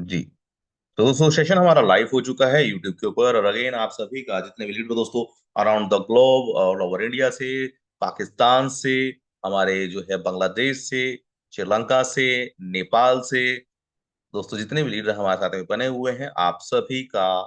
जी। तो दोस्तों सेशन हमारा लाइव हो चुका है यूट्यूब के ऊपर। और अगेन आप सभी का जितने भी लीडर दोस्तों around the globe, all over India से, पाकिस्तान से, हमारे जो है बांग्लादेश से, श्रीलंका से, नेपाल से, दोस्तों जितने भी लीडर हमारे साथ में बने हुए हैं, आप सभी का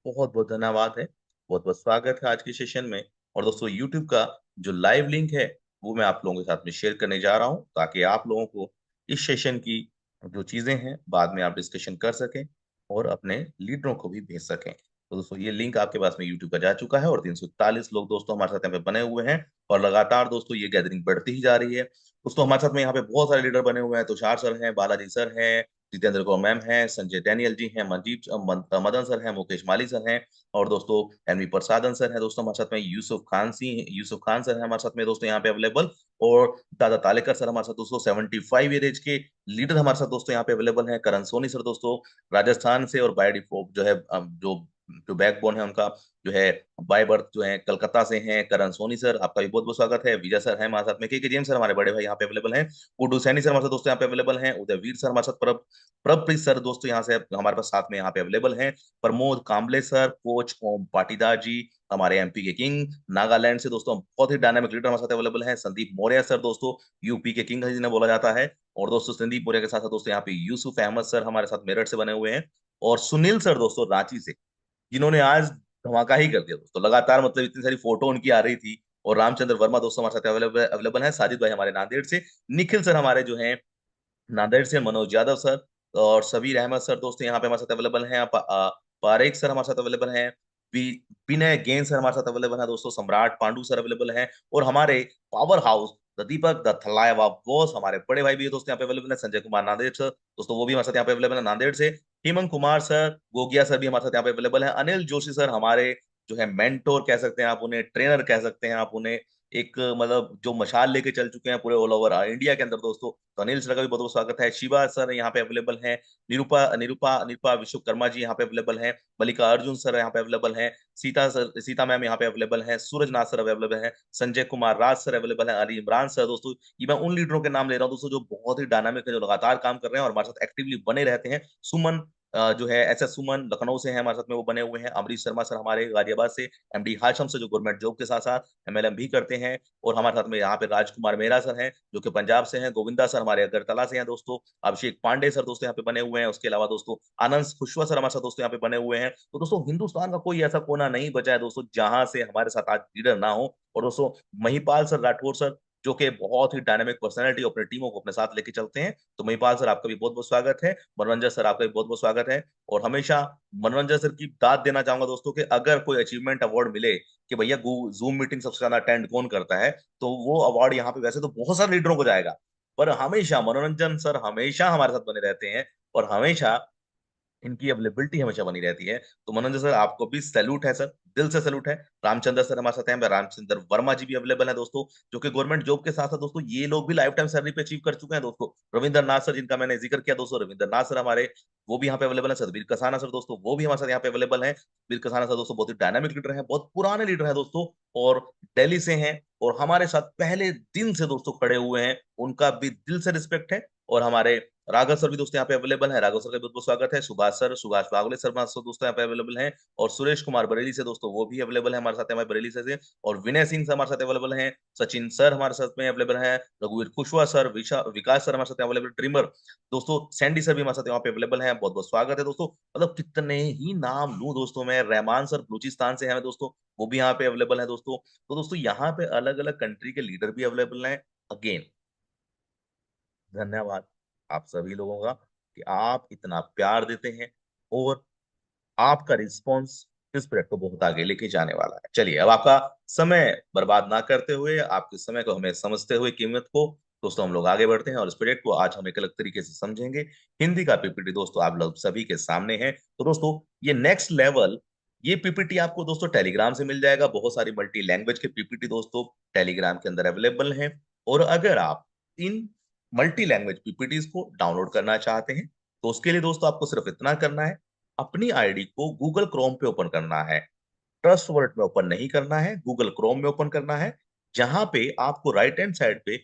बहुत बहुत धन्यवाद है। बहुत बहुत स्वागत है आज के सेशन में। और दोस्तों यूट्यूब का जो लाइव लिंक है वो मैं आप लोगों के साथ में शेयर करने जा रहा हूं, ताकि आप लोगों को इस सेशन की जो चीजें हैं बाद में आप डिस्कशन कर सकें और अपने लीडरों को भी भेज सकें। तो दोस्तों ये लिंक आपके पास में यूट्यूब का जा चुका है और 341 लोग दोस्तों हमारे साथ यहाँ पे बने हुए हैं। और लगातार दोस्तों ये गैदरिंग बढ़ती ही जा रही है। दोस्तों हमारे साथ में यहाँ पे बहुत सारे लीडर बने हुए हैं। तुषार सर हैं, बालाजी सर हैं, जितेंद्र कौर मैम हैं, संजय डैनियल जी हैं, मदन सर हैं, मुकेश माली सर हैं, और दोस्तों एनवी प्रसादन सर हैं। दोस्तों हमारे साथ में यूसुफ खान सर हैं हमारे साथ में दोस्तों यहाँ पे अवेलेबल। और दादा तालेकर सर हमारे साथ दोस्तों 75 एज के लीडर हमारे साथ दोस्तों यहाँ पे अवेलेबल हैं। करण सोनी सर दोस्तों राजस्थान से, और बाय डिफॉल्ट जो है जो जो बैकबोन है उनका जो है बाय बर्थ जो है कलकत्ता से हैं। करण सोनी सर आपका भी बहुत बहुत स्वागत है। विजय सर है हमारे साथ में, के जेम्स सर हमारे बड़े भाई यहाँ पे अवेलेबल हैं। गुड्डू सैनी सर हमारे साथ दोस्तों यहाँ पे अवेलेबल हैं। उदयवीर सर हमारे साथ, प्रभप्रीत सर दोस्तों यहाँ से हमारे पास साथ में यहाँ पे अवेलेबल हैं। प्रमोद कांबले सर, कोच ओम पाटीदार जी, हमारे एमपी के किंग, नागालैंड से दोस्तों बहुत ही डायनामिक लीडर हमारे साथ अवेलेबल हैं। संदीप मौर्य सर दोस्तों, यूपी के किंग जिन्हें बोला जाता है। और दोस्तों संदीप मौर्य के साथ साथ दोस्तों यहाँ पे यूसुफ अहमद सर हमारे साथ मेरठ से बने हुए हैं। और सुनील सर दोस्तों रांची से, जिन्होंने आज धमाका ही कर दिया दोस्तों। लगातार मतलब इतनी सारी फोटो उनकी आ रही थी। और रामचंद्र वर्मा दोस्तों हमारे साथ अवेलेबल अवेलेबल है। साजिद भाई हमारे नांदेड़ से, निखिल सर हमारे जो हैं नांदेड़ से, मनोज यादव सर और सबीर अहमद सर दोस्तों यहाँ पे हमारे साथ अवेलेबल हैं। पारेख सर हमारे साथ अवेलेबल हैं। विनय गेन सर हमारे साथ अवेलेबल है दोस्तों। सम्राट पांडु सर अवेलेबल हैं। और हमारे power house the Deepak the Thalaiva boss हमारे बड़े भाई भी दोस्तों यहाँ पे अवेलेबल है। संजय कुमार नांदेड़ सर दोस्तों, वो भी हमारे साथ यहाँ पे अवेलेबल है नांदेड़ से। हेमंत कुमार सर गोगिया सर भी हमारे साथ यहाँ पे अवेलेबल है। अनिल जोशी सर हमारे जो है मेंटोर कह सकते हैं आप उन्हें, ट्रेनर कह सकते हैं आप उन्हें, एक मतलब जो मशाल लेके चल चुके हैं पूरे ऑल ओवर इंडिया के अंदर दोस्तों। तो अनिल सर का भी बहुत बहुत स्वागत है। शिवा सर यहाँ पे अवेलेबल हैं। निरूपा निरूपा निरूपा विश्वकर्मा जी यहाँ पे अवेलेबल हैं। मल्लिका अर्जुन सर यहाँ पे अवेलेबल हैं। सीता मैम यहाँ पे अवेलेबल हैं। सूरज नाथ सर अवेलेबल हैं। संजय कुमार राज सर अवेलेबल हैं। अली इमरान सर दोस्तों, ये मैं उन लीडरों के नाम ले रहा हूँ दोस्तों जो बहुत ही डायनामिक है, जो लगातार काम कर रहे हैं और हमारे साथ एक्टिवली बने रहते हैं। सुमन जो है एस एस सुमन लखनऊ से है हमारे साथ में, वो बने हुए हैं। अमरीश शर्मा सर हमारे गाजियाबाद से, एमडी हाशम से जो गवर्नमेंट जॉब के साथ साथ एमएलएम भी करते हैं। और हमारे साथ में यहाँ पे राजकुमार मेहरा सर हैं जो कि पंजाब से हैं। गोविंदा सर हमारे अगरतला से हैं दोस्तों। अभिषेक पांडे सर दोस्तों यहाँ पे बने हुए हैं। उसके अलावा दोस्तों आनंद खुशवा सर हमारे साथ दोस्तों यहाँ पे बने हुए हैं। तो दोस्तों हिंदुस्तान का कोई ऐसा कोना नहीं बचा है दोस्तों जहां से हमारे साथ आज लीडर ना हो। और दोस्तों महिपाल सर राठौर सर, जो कि बहुत ही डायनामिक पर्सनैलिटी अपने टीमों को अपने साथ लेके चलते हैं। तो महिपाल सर आपका भी बहुत बहुत स्वागत है। मनोरंजन सर आपका भी बहुत बहुत स्वागत है। और हमेशा मनोरंजन सर की दाद देना चाहूंगा दोस्तों कि अगर कोई अचीवमेंट अवार्ड मिले कि भैया जूम मीटिंग सबसे ज्यादा अटेंड कौन करता है, तो वो अवार्ड यहाँ पे वैसे तो बहुत सारे लीडरों को जाएगा, पर हमेशा मनोरंजन सर हमेशा हमारे साथ बने रहते हैं। और हमेशा इनकी अवेलेबिलिटी हमेशा बनी रहती है। तो मनोज सर आपको भी सैल्यूट है सर, दिल से सैल्यूट है। रामचंद्र सर हमारे साथ हैं, रामचंद्र वर्मा जी भी अवेलेबल है दोस्तों, जो कि गवर्नमेंट जॉब के साथ साथ दोस्तों ये लोग भी लाइफ टाइम सैलरी पे अचीव कर चुके हैं दोस्तों। रविंद्र नाथ सर जिनका मैंने जिक्र किया दोस्तों, रविंद्र नाथ सर हमारे वो भी यहाँ पे अवेलेबल है। सतबीर कसाना सर दोस्तों, वो भी हमारे साथ यहाँ पे अवेलेबल है। सतबीर कसाना सर दोस्तों बहुत ही डायनामिक लीडर है, बहुत पुराने लीडर है दोस्तों, और दिल्ली से हैं और हमारे साथ पहले दिन से दोस्तों खड़े हुए हैं। उनका भी दिल से रिस्पेक्ट है। और हमारे राघव सर भी दोस्तों यहाँ पे अवेलेबल है। राघव सर का बहुत बहुत स्वागत है। सुभाष बागले सर दोस्तों यहाँ पे अवेलेबल हैं। और सुरेश कुमार बरेली से दोस्तों, वो भी अवेलेबल है हमारे साथ, हमारे बरेली से। और विनय सिंह सर हमारे साथ अवेलेबल हैं। सचिन सर हमारे साथ में अवेलेबल हैं। रघुवीर कुशवाहा सर, विकास सर हमारे साथ अवेलेबल, ट्रिमर दोस्तों सैंडी सर भी हमारे साथ यहाँ पे अवेलेबल हैं। बहुत बहुत स्वागत है दोस्तों। मतलब कितने ही नाम लूं दोस्तों मैं। रहमान सर बलूचिस्तान से हैं दोस्तों, वो भी यहाँ पे अवेलेबल है दोस्तों। तो दोस्तों यहाँ पे अलग अलग कंट्री के लीडर भी अवेलेबल हैं। अगेन धन्यवाद आप सभी लोगों का कि आप इतना प्यार देते हैं, और आपका रिस्पॉन्स इस प्रोजेक्ट को बहुत आगे लेके जाने वाला है। चलिए अब आपका समय बर्बाद ना करते हुए, आपके समय को हमें समझते हुए कीमत को दोस्तों, हम लोग आगे बढ़ते हैं और इस प्रोजेक्ट को आज हम एक अलग तरीके से समझेंगे। हिंदी का पीपीटी दोस्तों आप लोग सभी के सामने है। तो दोस्तों ये नेक्स्ट लेवल, ये पीपीटी आपको दोस्तों टेलीग्राम से मिल जाएगा। बहुत सारी मल्टी लैंग्वेज के पीपीटी दोस्तों टेलीग्राम के अंदर अवेलेबल हैं। और अगर आप इन मल्टी लैंग्वेज पीपीटीज को डाउनलोड करना चाहते हैं, तो उसके लिए दोस्तों आपको सिर्फ इतना करना है, अपनी आईडी को गूगल क्रोम पे ओपन करना है। ट्रस्ट वर्ड में ओपन नहीं करना है, गूगल क्रोम में ओपन करना है। जहां पे आपको राइट हैंड साइड पे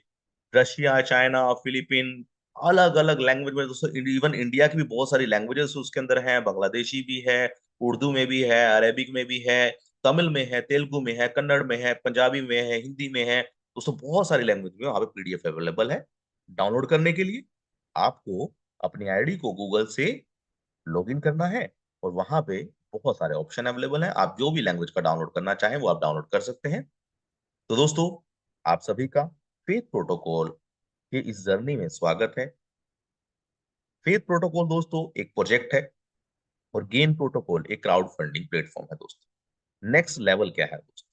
रशिया, चाइना, फिलीपीन, अलग अलग लैंग्वेज में दोस्तों, इवन इंडिया की भी बहुत सारी लैंग्वेजेस उसके अंदर हैं, बांग्लादेशी भी है, उर्दू में भी है, अरेबिक में भी है, तमिल में है, तेलुगु में है, कन्नड़ में है, पंजाबी में है, हिंदी में है दोस्तों, बहुत सारी लैंग्वेज में वहां पे पीडीएफ अवेलेबल है। डाउनलोड करने के लिए आपको अपनी आईडी को गूगल से लॉगिन करना है, और वहां पे बहुत सारे ऑप्शन अवेलेबल हैं, आप जो भी लैंग्वेज का डाउनलोड करना चाहें वो आप डाउनलोड कर सकते हैं। तो दोस्तों, आप सभी का फेथ प्रोटोकॉल के इस जर्नी में स्वागत है। फेथ प्रोटोकॉल दोस्तों एक प्रोजेक्ट है, और गेन प्रोटोकॉल एक क्राउड फंडिंग प्लेटफॉर्म है दोस्तों। नेक्स्ट लेवल क्या है दोस्तों?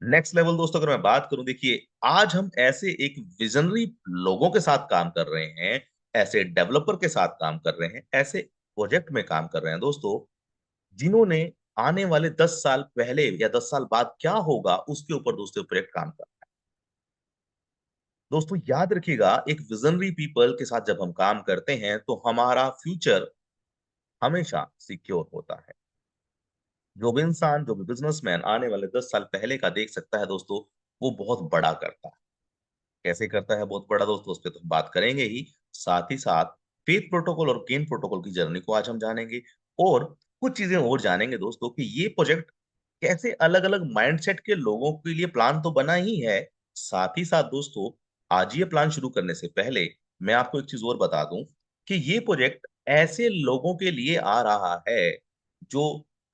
नेक्स्ट लेवल दोस्तों अगर मैं बात करूं, देखिए आज हम ऐसे एक विजनरी लोगों के साथ काम कर रहे हैं, ऐसे डेवलपर के साथ काम कर रहे हैं, ऐसे प्रोजेक्ट में काम कर रहे हैं दोस्तों, जिन्होंने आने वाले 10 साल पहले या 10 साल बाद क्या होगा उसके ऊपर दोस्तों प्रोजेक्ट काम कर। दोस्तों याद रखिएगा, एक विजनरी पीपल के साथ जब हम काम करते हैं तो हमारा फ्यूचर हमेशा सिक्योर होता है। जो भी इंसान, जो भी बिजनेसमैन आने वाले 10 साल पहले का देख सकता है दोस्तों, वो बहुत बड़ा करता है। कैसे करता है बहुत बड़ा दोस्तों, उस पर तो हम बात करेंगे ही। साथ ही साथ फेथ प्रोटोकॉल और गेन प्रोटोकॉल की जर्नी को आज हम जानेंगे, और कुछ चीजें और जानेंगे दोस्तों कि ये प्रोजेक्ट कैसे अलग अलग माइंडसेट के लोगों के लिए प्लान तो बना ही है। साथ ही साथ दोस्तों, आज ये प्लान शुरू करने से पहले मैं आपको एक चीज और बता दूं कि ये प्रोजेक्ट ऐसे लोगों के लिए आ रहा है जो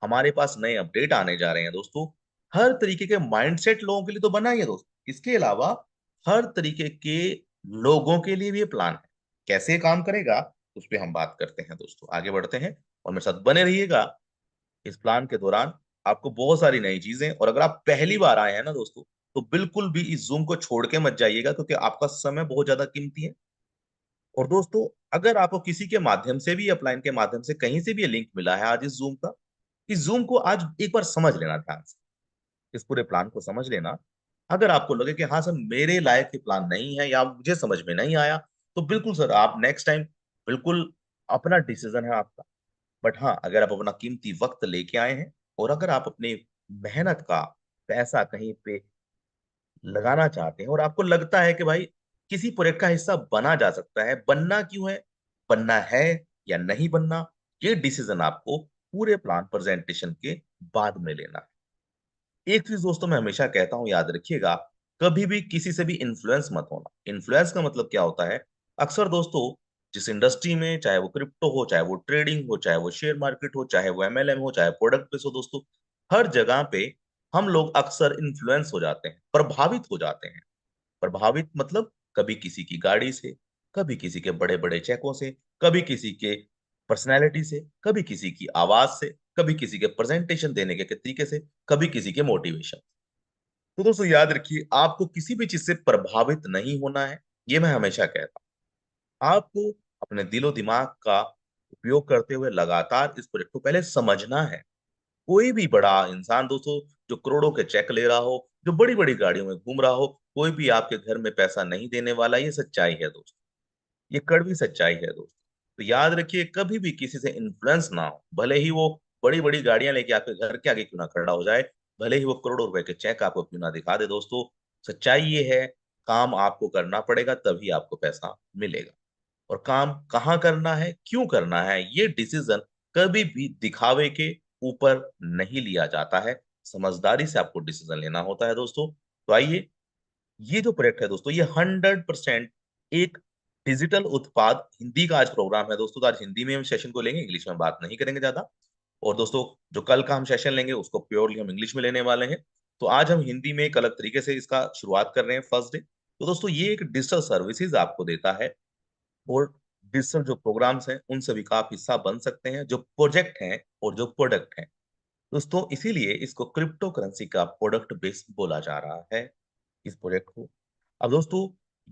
हमारे पास नए अपडेट आने जा रहे हैं दोस्तों। हर तरीके के माइंडसेट लोगों के लिए तो बना ही है दोस्तों, इसके अलावा हर तरीके के लोगों के लिए भी ये प्लान है। कैसे काम करेगा उस पर हम बात करते हैं दोस्तों, आगे बढ़ते हैं और मेरे साथ बने रहिएगा। इस प्लान के दौरान आपको बहुत सारी नई चीजें, और अगर आप पहली बार आए हैं ना दोस्तों, तो बिल्कुल भी इस जूम को छोड़ के मत जाइएगा, क्योंकि आपका समय बहुत ज्यादा कीमती है। और दोस्तों, अगर आपको किसी के माध्यम से भी, अपलाइन के माध्यम से कहीं से भी ये लिंक मिला है आज इस जूम का, इस जूम को आज एक बार समझ लेना ध्यान से, इस पूरे प्लान को समझ लेना। अगर आपको लगे कि हाँ सर मेरे लायक ये प्लान नहीं है या मुझे समझ में नहीं आया, तो बिल्कुल सर आप नेक्स्ट टाइम, बिल्कुल अपना डिसीजन है आपका। बट हाँ, अगर आप अपना कीमती वक्त लेके आए हैं, और अगर आप अपनी मेहनत का पैसा कहीं पे लगाना चाहते हैं, और आपको लगता है कि भाई किसी प्रोजेक्ट का हिस्सा बना जा सकता है, बनना क्यों है, बनना है या नहीं बनना, ये डिसीजन आपको पूरे प्लान प्रेजेंटेशन के बाद में लेना है। एक चीज दोस्तों मैं हमेशा कहता हूं, याद रखिएगा, कभी भी किसी से भी इन्फ्लुएंस मत होना। इन्फ्लुएंस का मतलब क्या होता है? अक्सर दोस्तों, जिस इंडस्ट्री में, चाहे वो क्रिप्टो हो, चाहे वो ट्रेडिंग हो, चाहे वो शेयर मार्केट हो, चाहे वो एमएलएम हो, चाहे प्रोडक्ट बेस हो दोस्तों, हर जगह पे हम लोग अक्सर इन्फ्लुएंस हो जाते हैं, प्रभावित हो जाते हैं। प्रभावित मतलब कभी किसी की गाड़ी से, कभी किसी के बड़े बड़े चेकों से, कभी किसी के पर्सनैलिटी से, कभी किसी की आवाज से, कभी किसी के प्रेजेंटेशन देने के तरीके से, कभी किसी के मोटिवेशन। तो दोस्तों याद रखिए, आपको किसी भी चीज से प्रभावित नहीं होना है, ये मैं हमेशा कहता हूं। आपको अपने दिलो दिमाग का उपयोग करते हुए लगातार इस प्रोजेक्ट को पहले समझना है। कोई भी बड़ा इंसान दोस्तों, जो करोड़ों के चेक ले रहा हो, जो बड़ी बड़ी गाड़ियों में घूम रहा हो, कोई भी आपके घर में पैसा नहीं देने वाला, ये सच्चाई है दोस्तों, ये कड़वी सच्चाई है दोस्तों। तो याद रखिए, कभी भी किसी से इन्फ्लुएंस ना हो, भले ही वो बड़ी बड़ी गाड़ियां लेके आपके घर के आगे क्यों ना खड़ा हो जाए, भले ही वो करोड़ों रुपए के चेक आपको क्यों ना दिखा दे दोस्तों, सच्चाई ये है, काम आपको करना पड़ेगा तभी आपको पैसा मिलेगा। और काम कहाँ करना है, क्यों करना है, ये डिसीजन कभी भी दिखावे के ऊपर नहीं लिया जाता है, समझदारी से आपको डिसीजन लेना होता है दोस्तों। तो आइए, ये जो प्रोजेक्ट है दोस्तों, ये 100% एक डिजिटल उत्पाद, हिंदी का आज प्रोग्राम है दोस्तों, तो आज हिंदी में हम सेशन को लेंगे, इंग्लिश में बात नहीं करेंगे ज्यादा। और दोस्तों, जो कल का हम सेशन लेंगे उसको प्योरली हम इंग्लिश में लेने वाले हैं। तो आज हम हिंदी में एक अलग तरीके से इसका शुरुआत कर रहे हैं, फर्स्ट डे। तो दोस्तों, ये एक डिजिटल सर्विसेज आपको देता है, और डिजिटल जो प्रोग्राम्स हैं उन सभी का आप हिस्सा बन सकते हैं, जो प्रोजेक्ट हैं और जो प्रोडक्ट हैं दोस्तों। इसीलिए इसको क्रिप्टो करेंसी का प्रोडक्ट बेस्ड बोला जा रहा है, इस प्रोजेक्ट को। अब दोस्तों,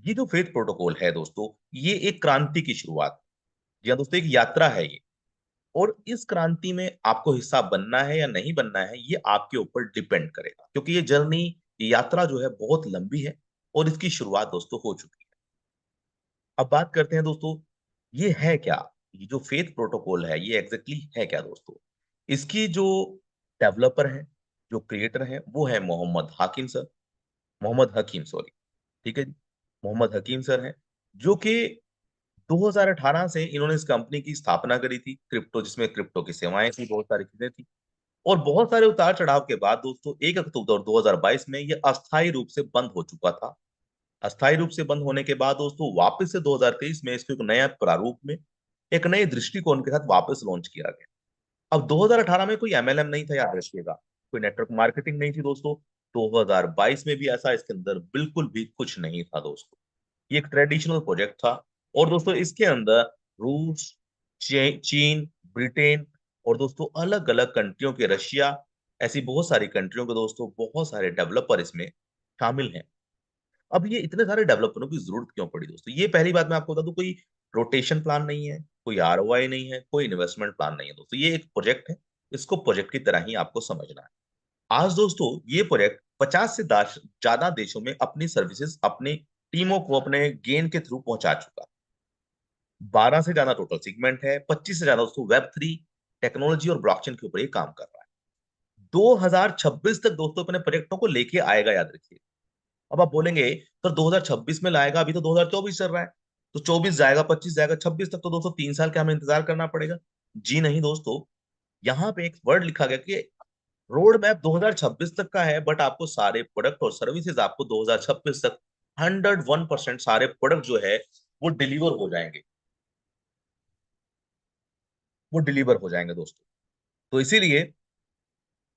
ये जो फेथ प्रोटोकॉल है दोस्तों, ये एक क्रांति की शुरुआत है। जी हाँ दोस्तों, एक यात्रा है ये, और इस क्रांति में आपको हिस्सा बनना है या नहीं बनना है, ये आपके ऊपर डिपेंड करेगा, क्योंकि ये जर्नी, ये यात्रा जो है बहुत लंबी है, और इसकी शुरुआत दोस्तों हो चुकी है। अब बात करते हैं दोस्तों, ये है क्या, ये जो फेथ प्रोटोकॉल है ये एग्जैक्टली है क्या दोस्तों। इसकी जो डेवलपर है, जो क्रिएटर है, वो है मोहम्मद हाकिम सर, मोहम्मद हकीम सॉरी, ठीक है जी, मोहम्मद हकीम सर हैं, जो कि 2018 से इन्होंने इस कंपनी की स्थापना करी थी, क्रिप्टो, जिसमें क्रिप्टो की सेवाएं थी, बहुत सारी चीजें थी। और बहुत सारे उतार चढ़ाव के बाद दोस्तों 1 अक्टूबर 2022 में ये अस्थायी रूप से बंद हो चुका था। अस्थायी रूप से बंद होने के बाद दोस्तों वापस से 2023 में इसको एक नया प्रारूप में, एक नए दृष्टिकोण के साथ वापस लॉन्च किया गया। अब 2018 में कोई एमएलएम नहीं था, याद रखिएगा, कोई नेटवर्क मार्केटिंग नहीं थी दोस्तों। 2022 में भी ऐसा इसके अंदर बिल्कुल भी कुछ नहीं था दोस्तों। ये एक ट्रेडिशनल प्रोजेक्ट था। और दोस्तों इसके अंदर रूस, चीन, ब्रिटेन और दोस्तों अलग अलग कंट्रियों के, रशिया, ऐसी बहुत सारी कंट्रियों के दोस्तों बहुत सारे डेवलपर इसमें शामिल हैं। अब ये इतने सारे डेवलपरों की जरूरत क्यों पड़ी दोस्तों? ये पहली बात मैं आपको बता दूं, कोई रोटेशन प्लान नहीं है, कोई आरओआई नहीं है, कोई इन्वेस्टमेंट प्लान नहीं है दोस्तों। ये एक प्रोजेक्ट है, इसको प्रोजेक्ट की तरह ही आपको समझना है। आज दोस्तों ये प्रोजेक्ट 50 से ज्यादा देशों में अपनी सर्विसेज, अपनी टीमों को अपने गेन के थ्रू पहुंचा चुका। 12 से ज्यादा टोटल सेगमेंट है, 25 से ज्यादा दोस्तों वेब 3 टेक्नोलॉजी और ब्लॉकचेन के ऊपर ये काम कर रहा है। 2026 तक दोस्तों अपने प्रोजेक्टों को लेके आएगा, याद रखिए। अब आप बोलेंगे सर 2026 में लाएगा, अभी तो 2024 चल रहा है, तो 24 जाएगा, 25 जाएगा, 26 तक तो दोस्तों 3 साल का हमें इंतजार करना पड़ेगा। जी नहीं दोस्तों, यहाँ पे एक वर्ड लिखा गया कि रोड मैप 2026 तक का है, बट आपको सारे प्रोडक्ट और सर्विसेज आपको 2026 तक 101% सारे प्रोडक्ट जो है वो डिलीवर हो जाएंगे, वो डिलीवर हो जाएंगे दोस्तों। तो इसीलिए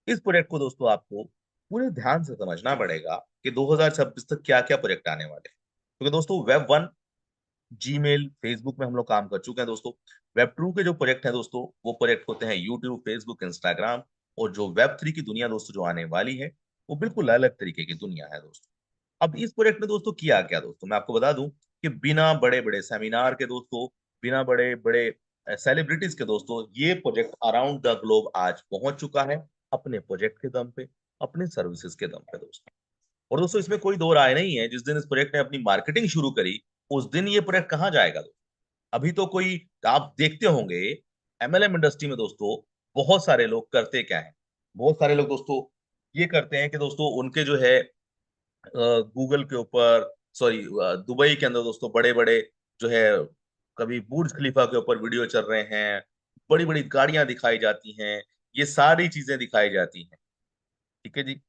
इस प्रोजेक्ट को दोस्तों आपको पूरे ध्यान से समझना पड़ेगा कि 2026 तक क्या क्या प्रोजेक्ट आने वाले हैं। क्योंकि दोस्तों वेब 1, जीमेल, फेसबुक में हम लोग काम कर चुके हैं दोस्तों। वेब 2 के जो प्रोजेक्ट हैं दोस्तों, वो प्रोजेक्ट होते हैं यूट्यूब, फेसबुक, इंस्टाग्राम। और जो वेब 3 की दुनिया दोस्तों जो आने वाली है, वो बिल्कुल अलग तरीके की दुनिया है दोस्तों। अब इस प्रोजेक्ट में दोस्तों किया क्या दोस्तों, मैं आपको बता दूं कि बिना बड़े बड़े सेमिनार के दोस्तों, बिना बड़े बड़े सेलिब्रिटीज के दोस्तों, ये प्रोजेक्ट अराउंड द ग्लोब आज पहुंच चुका है, अपने प्रोजेक्ट के दम पे, अपने सर्विसेज के दम पे दोस्तों। और दोस्तों इसमें कोई दो राय नहीं है, जिस दिन इस प्रोजेक्ट ने अपनी मार्केटिंग शुरू करी, उस दिन ये प्रोजेक्ट कहाँ जाएगा दोस्तों? अभी तो कोई, आप देखते होंगे एमएलएम इंडस्ट्री में दोस्तों बहुत सारे लोग करते क्या है, बहुत सारे लोग दोस्तों ये करते हैं कि दोस्तों उनके जो है गूगल के ऊपर, सॉरी, दुबई के अंदर दोस्तों बड़े बड़े जो है, कभी बुर्ज खलीफा के ऊपर वीडियो चल रहे हैं, बड़ी बड़ी गाड़ियां दिखाई जाती हैं, ये सारी चीजें दिखाई जाती हैं। ठीक है जी।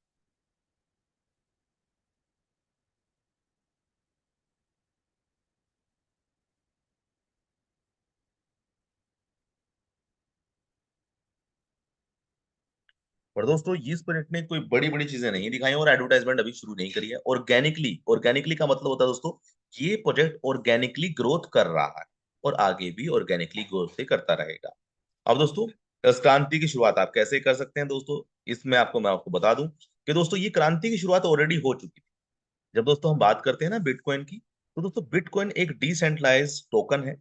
पर दोस्तों इस प्रोजेक्ट ने कोई बड़ी बड़ी चीजें नहीं दिखाई और एडवर्टाइजमेंट अभी शुरू नहीं करी है। ऑर्गेनिकली, ऑर्गेनिकली का मतलब होता है दोस्तों, ये प्रोजेक्ट ऑर्गेनिकली ग्रोथ कर रहा है और आगे भी ऑर्गेनिकली ग्रोथ से करता रहेगा। अब दोस्तों इस क्रांति की शुरुआत आप कैसे कर सकते हैं दोस्तों, इसमें आपको मैं आपको बता दूं कि दोस्तों ये क्रांति की शुरुआत ऑलरेडी हो चुकी थी। जब दोस्तों हम बात करते हैं ना बिटकॉइन की, तो दोस्तों बिटकॉइन एक डिसेंट्रलाइज टोकन है,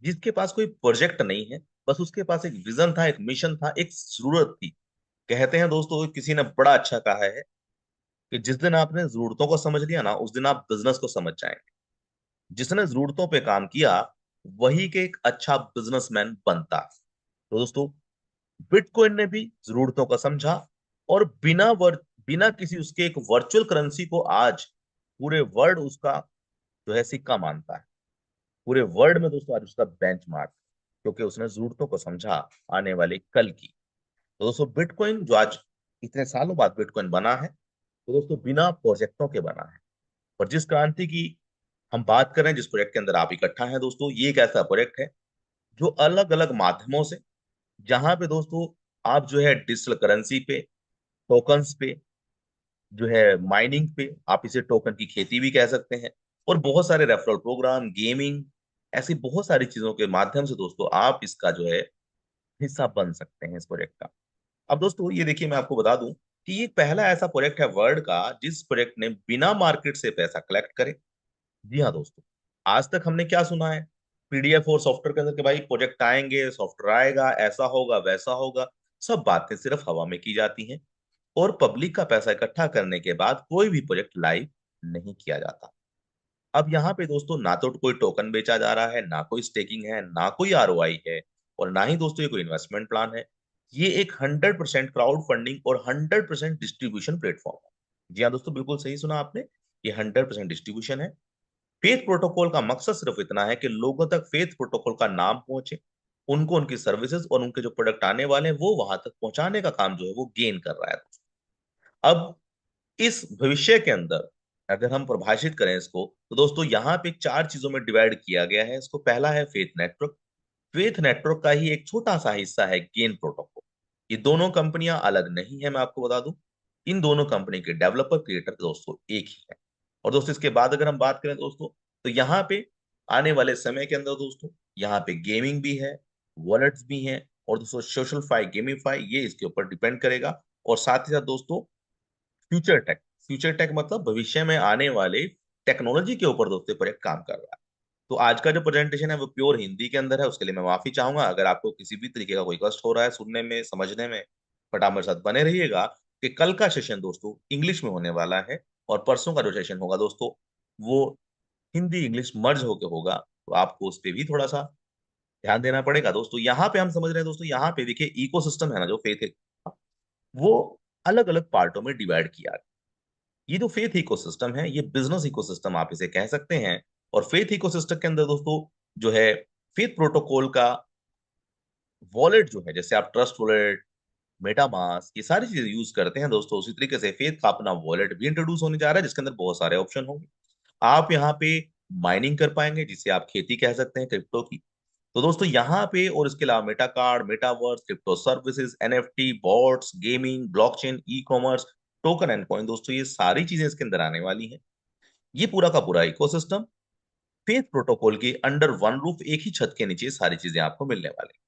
जिसके पास कोई प्रोजेक्ट नहीं है। बस उसके पास एक विजन था, एक मिशन था, एक जरूरत थी। कहते हैं दोस्तों, किसी ने बड़ा अच्छा कहा है कि जिस दिन आपने जरूरतों को समझ लिया ना, उस दिन आप बिजनेस को समझ जाएंगे। जिसने जरूरतों पे काम किया, वही के एक अच्छा बिजनेसमैन बनता है। तो दोस्तों बिटकॉइन ने भी जरूरतों को समझा, और बिना किसी उसके एक वर्चुअल करेंसी को आज पूरे वर्ल्ड उसका जो है सिक्का मानता है। पूरे वर्ल्ड में दोस्तों आज उसका बेंचमार्क, क्योंकि उसने जरूरतों को समझा आने वाले कल की। तो दोस्तों बिटकॉइन जो आज इतने सालों बाद बिटकॉइन बना है, तो दोस्तों बिना प्रोजेक्टों के बना है। और जिस क्रांति की हम बात कर रहे हैं, जिस प्रोजेक्ट के अंदर आप इकट्ठा हैं दोस्तों, ये एक ऐसा प्रोजेक्ट है जो अलग अलग माध्यमों से, जहां पे दोस्तों आप जो है डिजिटल करेंसी पे, टोकन्स पे, जो है माइनिंग पे, आप इसे टोकन की खेती भी कह सकते हैं, और बहुत सारे रेफरल प्रोग्राम, गेमिंग, ऐसी बहुत सारी चीजों के माध्यम से दोस्तों आप इसका जो है हिस्सा बन सकते हैं इस प्रोजेक्ट का। अब दोस्तों ये देखिए, मैं आपको बता दूं कि ये पहला ऐसा प्रोजेक्ट है वर्ल्ड का जिस प्रोजेक्ट ने बिना मार्केट से पैसा कलेक्ट करे। जी हाँ दोस्तों, आज तक हमने क्या सुना है, पीडीएफ और सॉफ्टवेयर के अंदर के भाई प्रोजेक्ट आएंगे, सॉफ्टवेयर आएगा, ऐसा होगा, वैसा होगा। सब बातें सिर्फ हवा में की जाती हैं, और पब्लिक का पैसा इकट्ठा करने के बाद कोई भी प्रोजेक्ट लाइव नहीं किया जाता। अब यहाँ पे दोस्तों ना तो कोई टोकन बेचा जा रहा है, ना कोई स्टेकिंग है, ना कोई आरओआई है, और ना ही दोस्तों ये कोई इन्वेस्टमेंट प्लान है। ये एक 100% क्राउड फंडिंग और 100% डिस्ट्रीब्यूशन प्लेटफॉर्म है। जी हाँ दोस्तों, बिल्कुल सही सुना आपने, ये 100% डिस्ट्रीब्यूशन है। फेथ प्रोटोकॉल का मकसद सिर्फ इतना है कि लोगों तक फेथ प्रोटोकॉल का नाम पहुंचे, उनको उनकी सर्विसेज और उनके जो प्रोडक्ट आने वाले हैं वो वहां तक पहुंचाने का काम जो है वो गेन कर रहा है। अब इस भविष्य के अंदर अगर हम परिभाषित करें इसको, तो दोस्तों यहाँ पे चार चीजों में डिवाइड किया गया है इसको। पहला है फेथ नेटवर्क। फेथ नेटवर्क का ही एक छोटा सा हिस्सा है गेन प्रोटोकॉल। ये दोनों कंपनियां अलग नहीं है, मैं आपको बता दूं। इन दोनों कंपनी के डेवलपर क्रिएटर दोस्तों एक ही है। और दोस्तों इसके बाद अगर हम बात करें दोस्तों, तो यहाँ पे आने वाले समय के अंदर दोस्तों यहाँ पे गेमिंग भी है, वॉलेट्स भी हैं, और दोस्तों सोशल फाई गेमिफाई ये इसके ऊपर डिपेंड करेगा। और साथ ही साथ दोस्तों फ्यूचर टेक। फ्यूचर टेक मतलब भविष्य में आने वाले टेक्नोलॉजी के ऊपर दोस्तों पर एक काम कर रहा है। तो आज का जो प्रेजेंटेशन है वो प्योर हिंदी के अंदर है, उसके लिए मैं माफी चाहूंगा। अगर आपको किसी भी तरीके का कोई कष्ट हो रहा है सुनने में समझने में, बट आप मेरे साथ बने रहिएगा कि कल का सेशन दोस्तों इंग्लिश में होने वाला है, और परसों का जो सेशन होगा दोस्तों वो हिंदी इंग्लिश मर्ज होके होगा। तो आपको उस पर भी थोड़ा सा ध्यान देना पड़ेगा दोस्तों। यहाँ पे हम समझ रहे हैं दोस्तों, यहाँ पे देखिए इकोसिस्टम है ना जो फेथ है, वो अलग अलग पार्टों में डिवाइड किया। ये जो फेथ इकोसिस्टम है ये बिजनेस इकोसिस्टम आप इसे कह सकते हैं। और फेथ इकोसिस्टम के अंदर दोस्तों जो है फेथ प्रोटोकॉल का वॉलेट जो है, जैसे आप ट्रस्ट वॉलेट, मेटामास्क, ये सारी चीजें यूज करते हैं दोस्तों, उसी तरीके से फेथ का अपना वॉलेट भी इंट्रोड्यूस होने जा रहा है जिसके अंदर बहुत सारे ऑप्शन होंगे। आप यहाँ पे माइनिंग कर पाएंगे, जिसे आप खेती कह सकते हैं क्रिप्टो की। तो दोस्तों यहाँ पे और इसके अलावा Meta card, metaverse, crypto services, NFT, bots, gaming, blockchain, e commerce, token and coin, दोस्तों ये सारी चीजें इसके अंदर आने वाली हैं। ये पूरा का पूरा इकोसिस्टम फेथ प्रोटोकॉल के अंडर वन रूफ एक ही छत के नीचे सारी चीजें आपको मिलने वाली।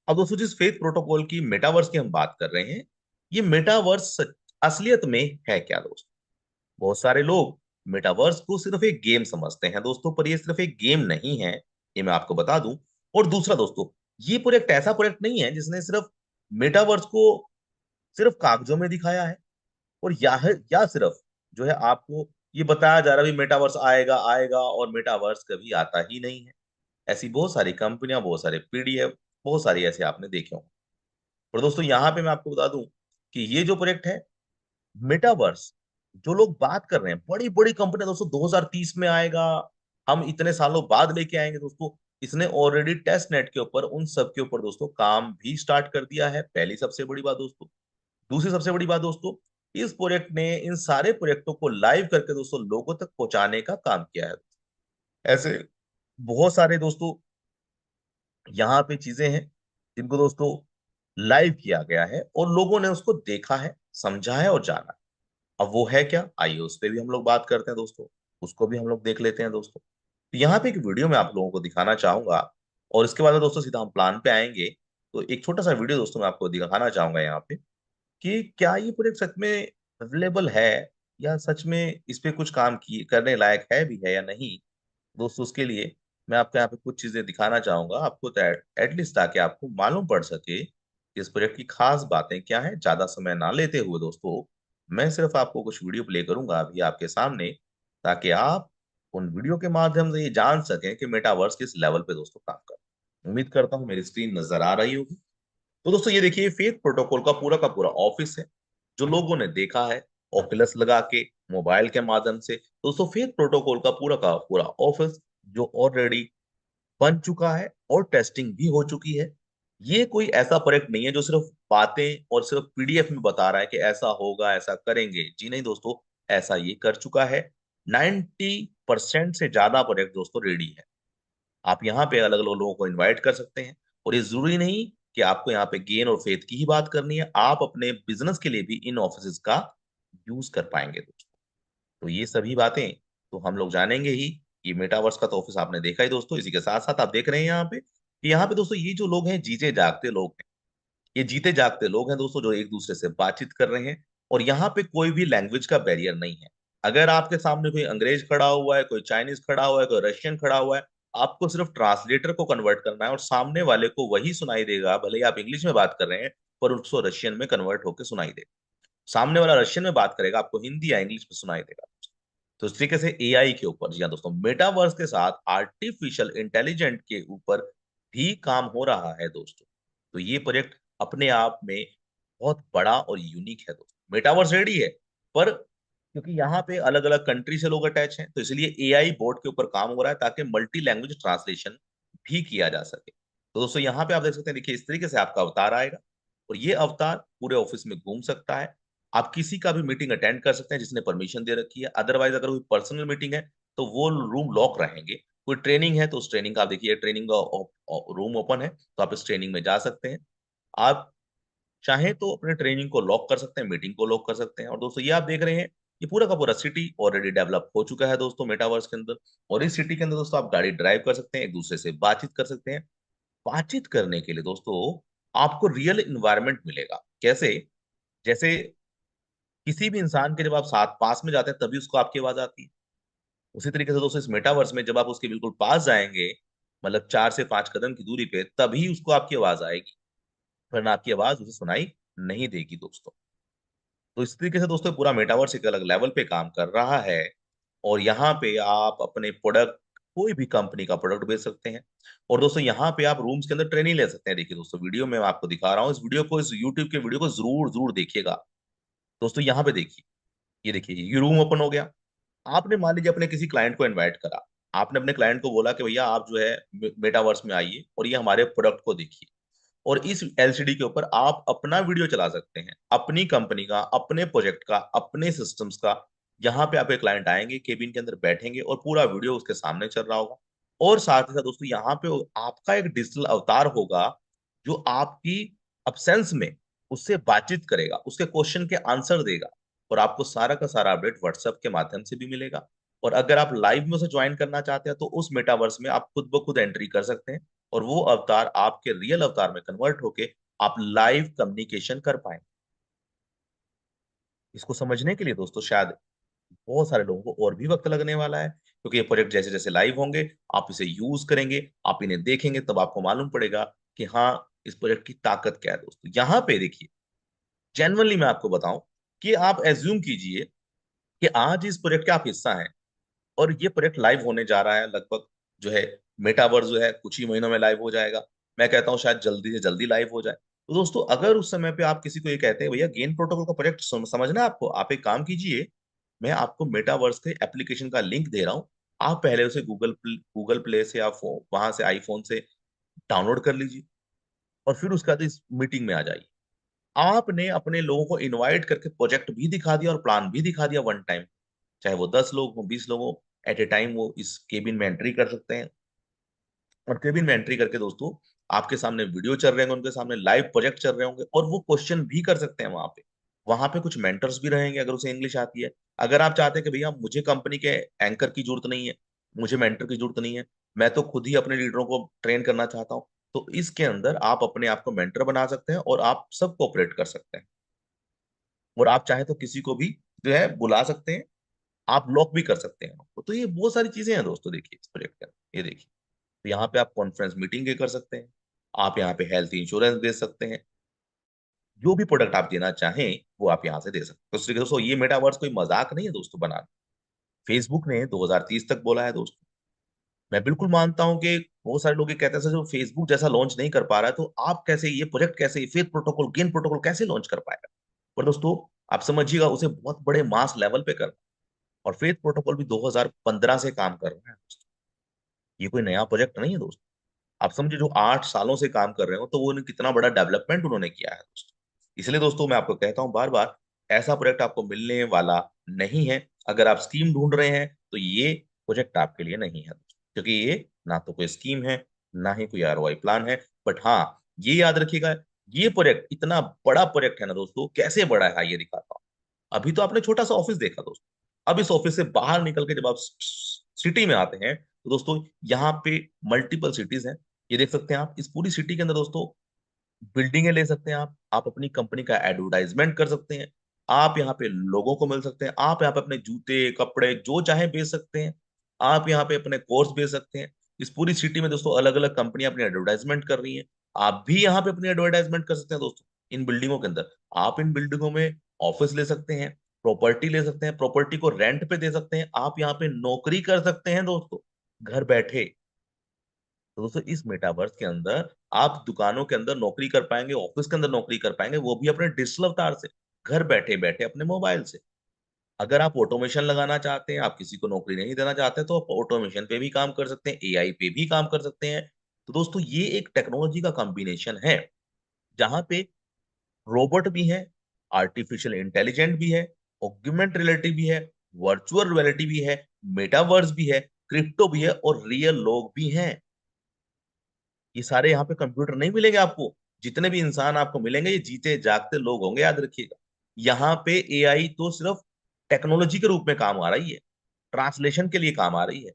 अब दोस्तों जिस फेथ प्रोटोकॉल की मेटावर्स की हम बात कर रहे हैं, ये मेटावर्स असलियत में है क्या दोस्तों? बहुत सारे लोग मेटावर्स को सिर्फ एक गेम समझते हैं दोस्तों, पर ये सिर्फ एक गेम नहीं है, ये मैं आपको बता दूं। और दूसरा दोस्तों, ये प्रोजेक्ट ऐसा प्रोजेक्ट नहीं है जिसने सिर्फ मेटावर्स को सिर्फ कागजों में दिखाया है, और या सिर्फ जो है आपको ये बताया जा रहा है मेटावर्स आएगा आएगा, और मेटावर्स कभी आता ही नहीं है। ऐसी बहुत सारी कंपनियां, बहुत सारे पीडीएफ, बहुत सारी ऐसे आपने देखे होंगे। और दोस्तों यहाँ पे मैं आपको बता दूं कि ये जो प्रोजेक्ट है मेटावर्स, जो लोग बात कर रहे हैं बड़ी बड़ी कंपनियां दोस्तों 2030 में आएगा, हम इतने सालों बाद लेके आएंगे दोस्तों, इसने ऑलरेडी टेस्ट नेट के ऊपर उन सब के ऊपर दोस्तों काम भी स्टार्ट कर दिया है। पहली सबसे बड़ी बात दोस्तों। दूसरी सबसे बड़ी बात दोस्तों, इस प्रोजेक्ट ने इन सारे प्रोजेक्टों को लाइव करके दोस्तों लोगों तक पहुंचाने का काम किया है। ऐसे बहुत सारे दोस्तों यहाँ पे चीजें हैं जिनको दोस्तों लाइव किया गया है और लोगों ने उसको देखा है, समझा है और जाना है। अब वो है क्या, आइए उस पर भी हम लोग बात करते हैं दोस्तों। उसको भी हम लोग देख लेते हैं दोस्तों। तो यहाँ पे एक वीडियो मैं आप लोगों को दिखाना चाहूंगा, और इसके बाद में दोस्तों सीधा हम प्लान पे आएंगे। तो एक छोटा सा वीडियो दोस्तों मैं आपको दिखाना चाहूंगा यहाँ पे कि क्या ये प्रोजेक्ट सच में अवेलेबल है, या सच में इस पे कुछ काम की करने लायक है भी है या नहीं। दोस्तों उसके लिए मैं आपको यहाँ पे कुछ चीजें दिखाना चाहूंगा आपको, एटलीस्ट ताकि आपको मालूम पड़ सके कि इस प्रोजेक्ट की खास बातें क्या है। ज्यादा समय ना लेते हुए दोस्तों मैं सिर्फ आपको कुछ वीडियो प्ले करूंगा अभी आपके सामने, ताकि आप उन वीडियो के माध्यम से ये जान सकें कि मेटावर्स किस लेवल पे दोस्तों काम कर रहा है। उम्मीद करता हूँ मेरी स्क्रीन नजर आ रही होगी। तो दोस्तों ये देखिए फेथ प्रोटोकॉल का पूरा ऑफिस है, जो लोगों ने देखा है ओculus लगा के, मोबाइल के माध्यम से। दोस्तों फेथ प्रोटोकॉल का पूरा ऑफिस जो ऑलरेडी बन चुका है और टेस्टिंग भी हो चुकी है। ये कोई ऐसा प्रोजेक्ट नहीं है जो सिर्फ बातें और सिर्फ पीडीएफ में बता रहा है कि ऐसा होगा ऐसा करेंगे। जी नहीं दोस्तों, ऐसा ये कर चुका है। 90% से ज्यादा प्रोजेक्ट दोस्तों रेडी है। आप यहाँ पे अलग अलग लोगों को इनवाइट कर सकते हैं, और ये जरूरी नहीं कि आपको यहाँ पे गेन और फेथ की ही बात करनी है, आप अपने बिजनेस के लिए भी इन ऑफिस का यूज कर पाएंगे दोस्तों। तो ये सभी बातें तो हम लोग जानेंगे ही। ये मेटावर्स का तो ऑफिस आपने देखा ही दोस्तों, इसी के साथ साथ आप देख रहे हैं यहाँ पे कि यहाँ पे दोस्तों ये जो लोग हैं जीते जागते लोग हैं। ये जीते जागते लोग हैं दोस्तों जो एक दूसरे से बातचीत कर रहे हैं, और यहाँ पे कोई भी लैंग्वेज का बैरियर नहीं है। अगर आपके सामने कोई अंग्रेज खड़ा हुआ है, कोई चाइनीज खड़ा हुआ है, कोई रशियन खड़ा हुआ है, आपको सिर्फ ट्रांसलेटर को कन्वर्ट करना है और सामने वाले को वही सुनाई देगा, भले ही आप इंग्लिश में बात कर रहे हैं पर उसको रशियन में कन्वर्ट होकर सुनाई देगा। सामने वाला रशियन में बात करेगा, आपको हिंदी या इंग्लिश में सुनाई देगा। तो इस तरीके से एआई के ऊपर, जी हाँ दोस्तों, मेटावर्स के साथ आर्टिफिशियल इंटेलिजेंट के ऊपर भी काम हो रहा है दोस्तों। तो ये प्रोजेक्ट अपने आप में बहुत बड़ा और यूनिक है दोस्तों। मेटावर्स रेडी है, पर क्योंकि यहाँ पे अलग अलग कंट्री से लोग अटैच हैं, तो इसलिए एआई बोर्ड के ऊपर काम हो रहा है ताकि मल्टी लैंग्वेज ट्रांसलेशन भी किया जा सके। तो दोस्तों यहाँ पे आप देख सकते हैं, देखिए इस तरीके से आपका अवतार आएगा और ये अवतार पूरे ऑफिस में घूम सकता है। आप किसी का भी मीटिंग अटेंड कर सकते हैं जिसने परमिशन दे रखी है। अदरवाइज अगर कोई पर्सनल मीटिंग है तो वो रूम लॉक रहेंगे। कोई ट्रेनिंग है तो उस ट्रेनिंग का आप देखिए, ट्रेनिंग का रूम ओपन है तो आप इस ट्रेनिंग में जा सकते हैं। आप चाहें तो अपने ट्रेनिंग को लॉक कर सकते हैं, मीटिंग को लॉक कर सकते हैं। और दोस्तों ये आप देख रहे हैं, ये पूरा का पूरा सिटी ऑलरेडी डेवलप हो चुका है दोस्तों मेटावर्स के अंदर। और इस सिटी के अंदर दोस्तों आप गाड़ी ड्राइव कर सकते हैं, एक दूसरे से बातचीत कर सकते हैं। बातचीत करने के लिए दोस्तों आपको रियल इन्वायरमेंट मिलेगा। कैसे? जैसे किसी भी इंसान के जब आप साथ पास में जाते हैं तभी उसको आपकी आवाज आती है। उसी तरीके से दोस्तों इस मेटावर्स में जब आप उसके बिल्कुल पास जाएंगे, मतलब 4 से 5 कदम की दूरी पे, तभी उसको आपकी आवाज आएगी, वरना आपकी आवाज उसे सुनाई नहीं देगी दोस्तों। तो इस तरीके से दोस्तों पूरा मेटावर्स एक अलग लेवल पे काम कर रहा है। और यहाँ पे आप अपने प्रोडक्ट, कोई भी कंपनी का प्रोडक्ट बेच सकते हैं। और दोस्तों यहाँ पे आप रूम्स के अंदर ट्रेनिंग ले सकते हैं। देखिए दोस्तों, वीडियो में मैं आपको दिखा रहा हूँ, इस वीडियो को, इस यूट्यूब के वीडियो को जरूर जरूर देखिएगा। दोस्तों यहाँ पे देखिए, ये देखिए ये रूम ओपन हो गया। आपने मान लीजिए अपने किसी क्लाइंट को इनवाइट करा। आपने अपने क्लाइंट को बोला कि भैया आप जो है मेटावर्स में आइए और ये हमारे प्रोडक्ट को देखिए। और इस एलसीडी के ऊपर आप अपना वीडियो चला सकते हैं, अपनी कंपनी का, अपने प्रोजेक्ट का, अपने सिस्टम्स का। यहाँ पे आपके क्लाइंट आएंगे, केबिन के अंदर बैठेंगे और पूरा वीडियो उसके सामने चल रहा होगा। और साथ ही साथ दोस्तों यहाँ पे आपका एक डिजिटल अवतार होगा जो आपकी अब्सेंस में उससे बातचीत करेगा, उसके क्वेश्चन के आंसर देगा। और आपको सारा का सारा अपडेट व्हाट्सएप के माध्यम से भी मिलेगा। और अगर आप लाइव में उसे ज्वाइन करना चाहते हैं तो उस मेटावर्स में आप खुद ब खुद एंट्री कर सकते हैं और वो अवतार आपके रियल अवतार में कन्वर्ट होके आप लाइव कम्युनिकेशन कर पाए। इसको समझने के लिए दोस्तों शायद बहुत सारे लोगों को और भी वक्त लगने वाला है, क्योंकि ये प्रोजेक्ट जैसे जैसे लाइव होंगे, आप इसे यूज करेंगे, आप इन्हें देखेंगे, तब आपको मालूम पड़ेगा कि हाँ, इस प्रोजेक्ट की ताकत क्या है दोस्तों। यहाँ पे देखिए, जेन्युइनली मैं आपको बताऊं कि आप एज्यूम कीजिए कि आज इस प्रोजेक्ट के आप हिस्सा हैं और ये प्रोजेक्ट लाइव होने जा रहा है। लगभग जो है मेटावर्स जो है कुछ ही महीनों में लाइव हो जाएगा। मैं कहता हूँ शायद जल्दी से जल्दी लाइव हो जाए। तो दोस्तों अगर उस समय पे आप किसी को ये कहते हैं भैया गेन प्रोटोकॉल का प्रोजेक्ट समझना है आपको, आप एक काम कीजिए, मैं आपको मेटावर्स के एप्लीकेशन का लिंक दे रहा हूँ। आप पहले उसे गूगल प्ले से या वहां से आईफोन से डाउनलोड कर लीजिए और फिर उसके बाद इस मीटिंग में आ जाइए। आपने अपने लोगों को इनवाइट करके प्रोजेक्ट भी दिखा दिया और प्लान भी दिखा दिया वन टाइम। चाहे वो 10 लोग हो, 20 लोग हो, एट ए टाइम वो इस केबिन में एंट्री कर सकते हैं। और केबिन में एंट्री करके दोस्तों आपके सामने वीडियो चल रहे होंगे, उनके सामने लाइव प्रोजेक्ट चल रहे होंगे और वो क्वेश्चन भी कर सकते हैं वहां पे। वहां पे कुछ मेंटर्स भी रहेंगे अगर उसे इंग्लिश आती है। अगर आप चाहते हैं कि भैया मुझे कंपनी के एंकर की जरूरत नहीं है, मुझे मेंटर की जरूरत नहीं है, मैं तो खुद ही अपने लीडरों को ट्रेन करना चाहता हूँ, तो इसके अंदर आप अपने आप को मेंटर बना सकते हैं और आप सब कोऑपरेट कर सकते हैं। और आप चाहे तो किसी को भी जो है बुला सकते हैं, आप लॉक भी कर सकते हैं। तो ये बहुत सारी चीजें हैं दोस्तों देखिए इस प्रोजेक्ट के अंदर। ये देखिए, तो यहाँ पे आप कॉन्फ्रेंस मीटिंग भी कर सकते हैं, आप यहाँ पे हेल्थ इंश्योरेंस दे सकते हैं, जो भी प्रोडक्ट आप देना चाहें वो आप यहाँ से दे सकते हैं। तो इसलिए दोस्तों ये मेटावर्स कोई मजाक नहीं है दोस्तों बनाना। फेसबुक ने 2030 तक बोला है दोस्तों। मैं बिल्कुल मानता हूं कि बहुत सारे लोग ये कहते हैं सर जो फेसबुक जैसा लॉन्च नहीं कर पा रहा है तो आप कैसे ये प्रोजेक्ट, कैसे फेथ प्रोटोकॉल, गेन प्रोटोकॉल कैसे लॉन्च कर पाएगा। पर दोस्तों आप समझिएगा उसे बहुत बड़े मास लेवल पे करना। और फेथ प्रोटोकॉल भी 2015 से काम कर रहा है दोस्तों। ये कोई नया प्रोजेक्ट नहीं है दोस्तों। आप समझे जो 8 सालों से काम कर रहे हो तो वो कितना बड़ा डेवलपमेंट उन्होंने किया है दोस्तों। इसलिए दोस्तों मैं आपको कहता हूँ बार बार, ऐसा प्रोजेक्ट आपको मिलने वाला नहीं है। अगर आप स्कीम ढूंढ रहे हैं तो ये प्रोजेक्ट आपके लिए नहीं है दोस्तों, क्योंकि ये ना तो कोई स्कीम है, ना ही कोई आरओआई प्लान है। बट हाँ, ये याद रखिएगा, ये प्रोजेक्ट इतना बड़ा प्रोजेक्ट है ना दोस्तों। कैसे बड़ा है ये दिखाता हूँ। अभी तो आपने छोटा सा ऑफिस देखा दोस्तों, अब इस ऑफिस से बाहर निकल के जब आप सिटी में आते हैं तो दोस्तों यहाँ पे मल्टीपल सिटीज हैं। ये देख सकते हैं आप, इस पूरी सिटी के अंदर दोस्तों बिल्डिंगें ले सकते हैं। आप अपनी कंपनी का एडवर्टाइजमेंट कर सकते हैं। आप यहाँ पे लोगों को मिल सकते हैं। आप यहाँ पे अपने जूते कपड़े जो चाहे बेच सकते हैं। आप यहाँ पे अपने कोर्स बेच सकते हैं। इस पूरी सिटी में दोस्तों अलग अलग कंपनियां अपनी एडवर्टाइजमेंट कर रही हैं। आप भी यहाँ पे अपनी एडवर्टाइजमेंट कर सकते हैं दोस्तों इन बिल्डिंगों के अंदर। आप इन बिल्डिंगों में ऑफिस ले सकते हैं, प्रॉपर्टी ले सकते हैं, प्रॉपर्टी को रेंट पे दे सकते हैं। आप यहाँ पे नौकरी कर सकते हैं दोस्तों, घर बैठे। तो दोस्तों इस मेटावर्स के अंदर आप दुकानों के अंदर नौकरी कर पाएंगे, ऑफिस के अंदर नौकरी कर पाएंगे, वो भी अपने डिजिटल अवतार से, घर बैठे बैठे अपने मोबाइल से। अगर आप ऑटोमेशन लगाना चाहते हैं, आप किसी को नौकरी नहीं देना चाहते, तो आप ऑटोमेशन पे भी काम कर सकते हैं, एआई पे भी काम कर सकते हैं। तो दोस्तों ये एक टेक्नोलॉजी का कॉम्बिनेशन है, जहां पे रोबोट भी है, आर्टिफिशियल इंटेलिजेंट भी है, ऑग्यूमेंट रियलिटी भी है, वर्चुअल रियलिटी भी है, मेटावर्स भी है, क्रिप्टो भी है और रियल लोग भी हैं। ये सारे यहाँ पे कंप्यूटर नहीं मिलेंगे आपको। जितने भी इंसान आपको मिलेंगे ये जीते जागते लोग होंगे, याद रखिएगा। यहाँ पे एआई तो सिर्फ टेक्नोलॉजी के रूप में काम आ रही है, ट्रांसलेशन के लिए काम आ रही है।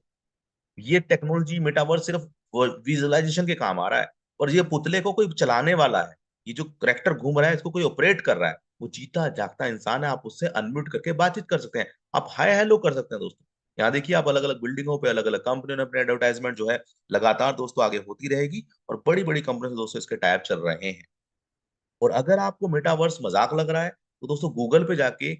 ये टेक्नोलॉजी मेटावर्स सिर्फ विजुअलाइजेशन के काम आ रहा है। और ये पुतले को कोई चलाने वाला है, ये जो करेक्टर घूम रहा है इसको कोई ऑपरेट कर रहा है, वो जीता जागता इंसान है। आप उससे अनम्यूट करके बातचीत कर सकते हैं, आप हाय हेलो कर सकते हैं दोस्तों। यहाँ देखिए, आप अलग अलग बिल्डिंगों पे अलग अलग कंपनियों ने अपने एडवर्टाइजमेंट जो है लगातार दोस्तों आगे होती रहेगी, और बड़ी बड़ी कंपनियों से दोस्तों इसके टाइप चल रहे हैं। और अगर आपको मेटावर्स मजाक लग रहा है, तो दोस्तों गूगल पे जाके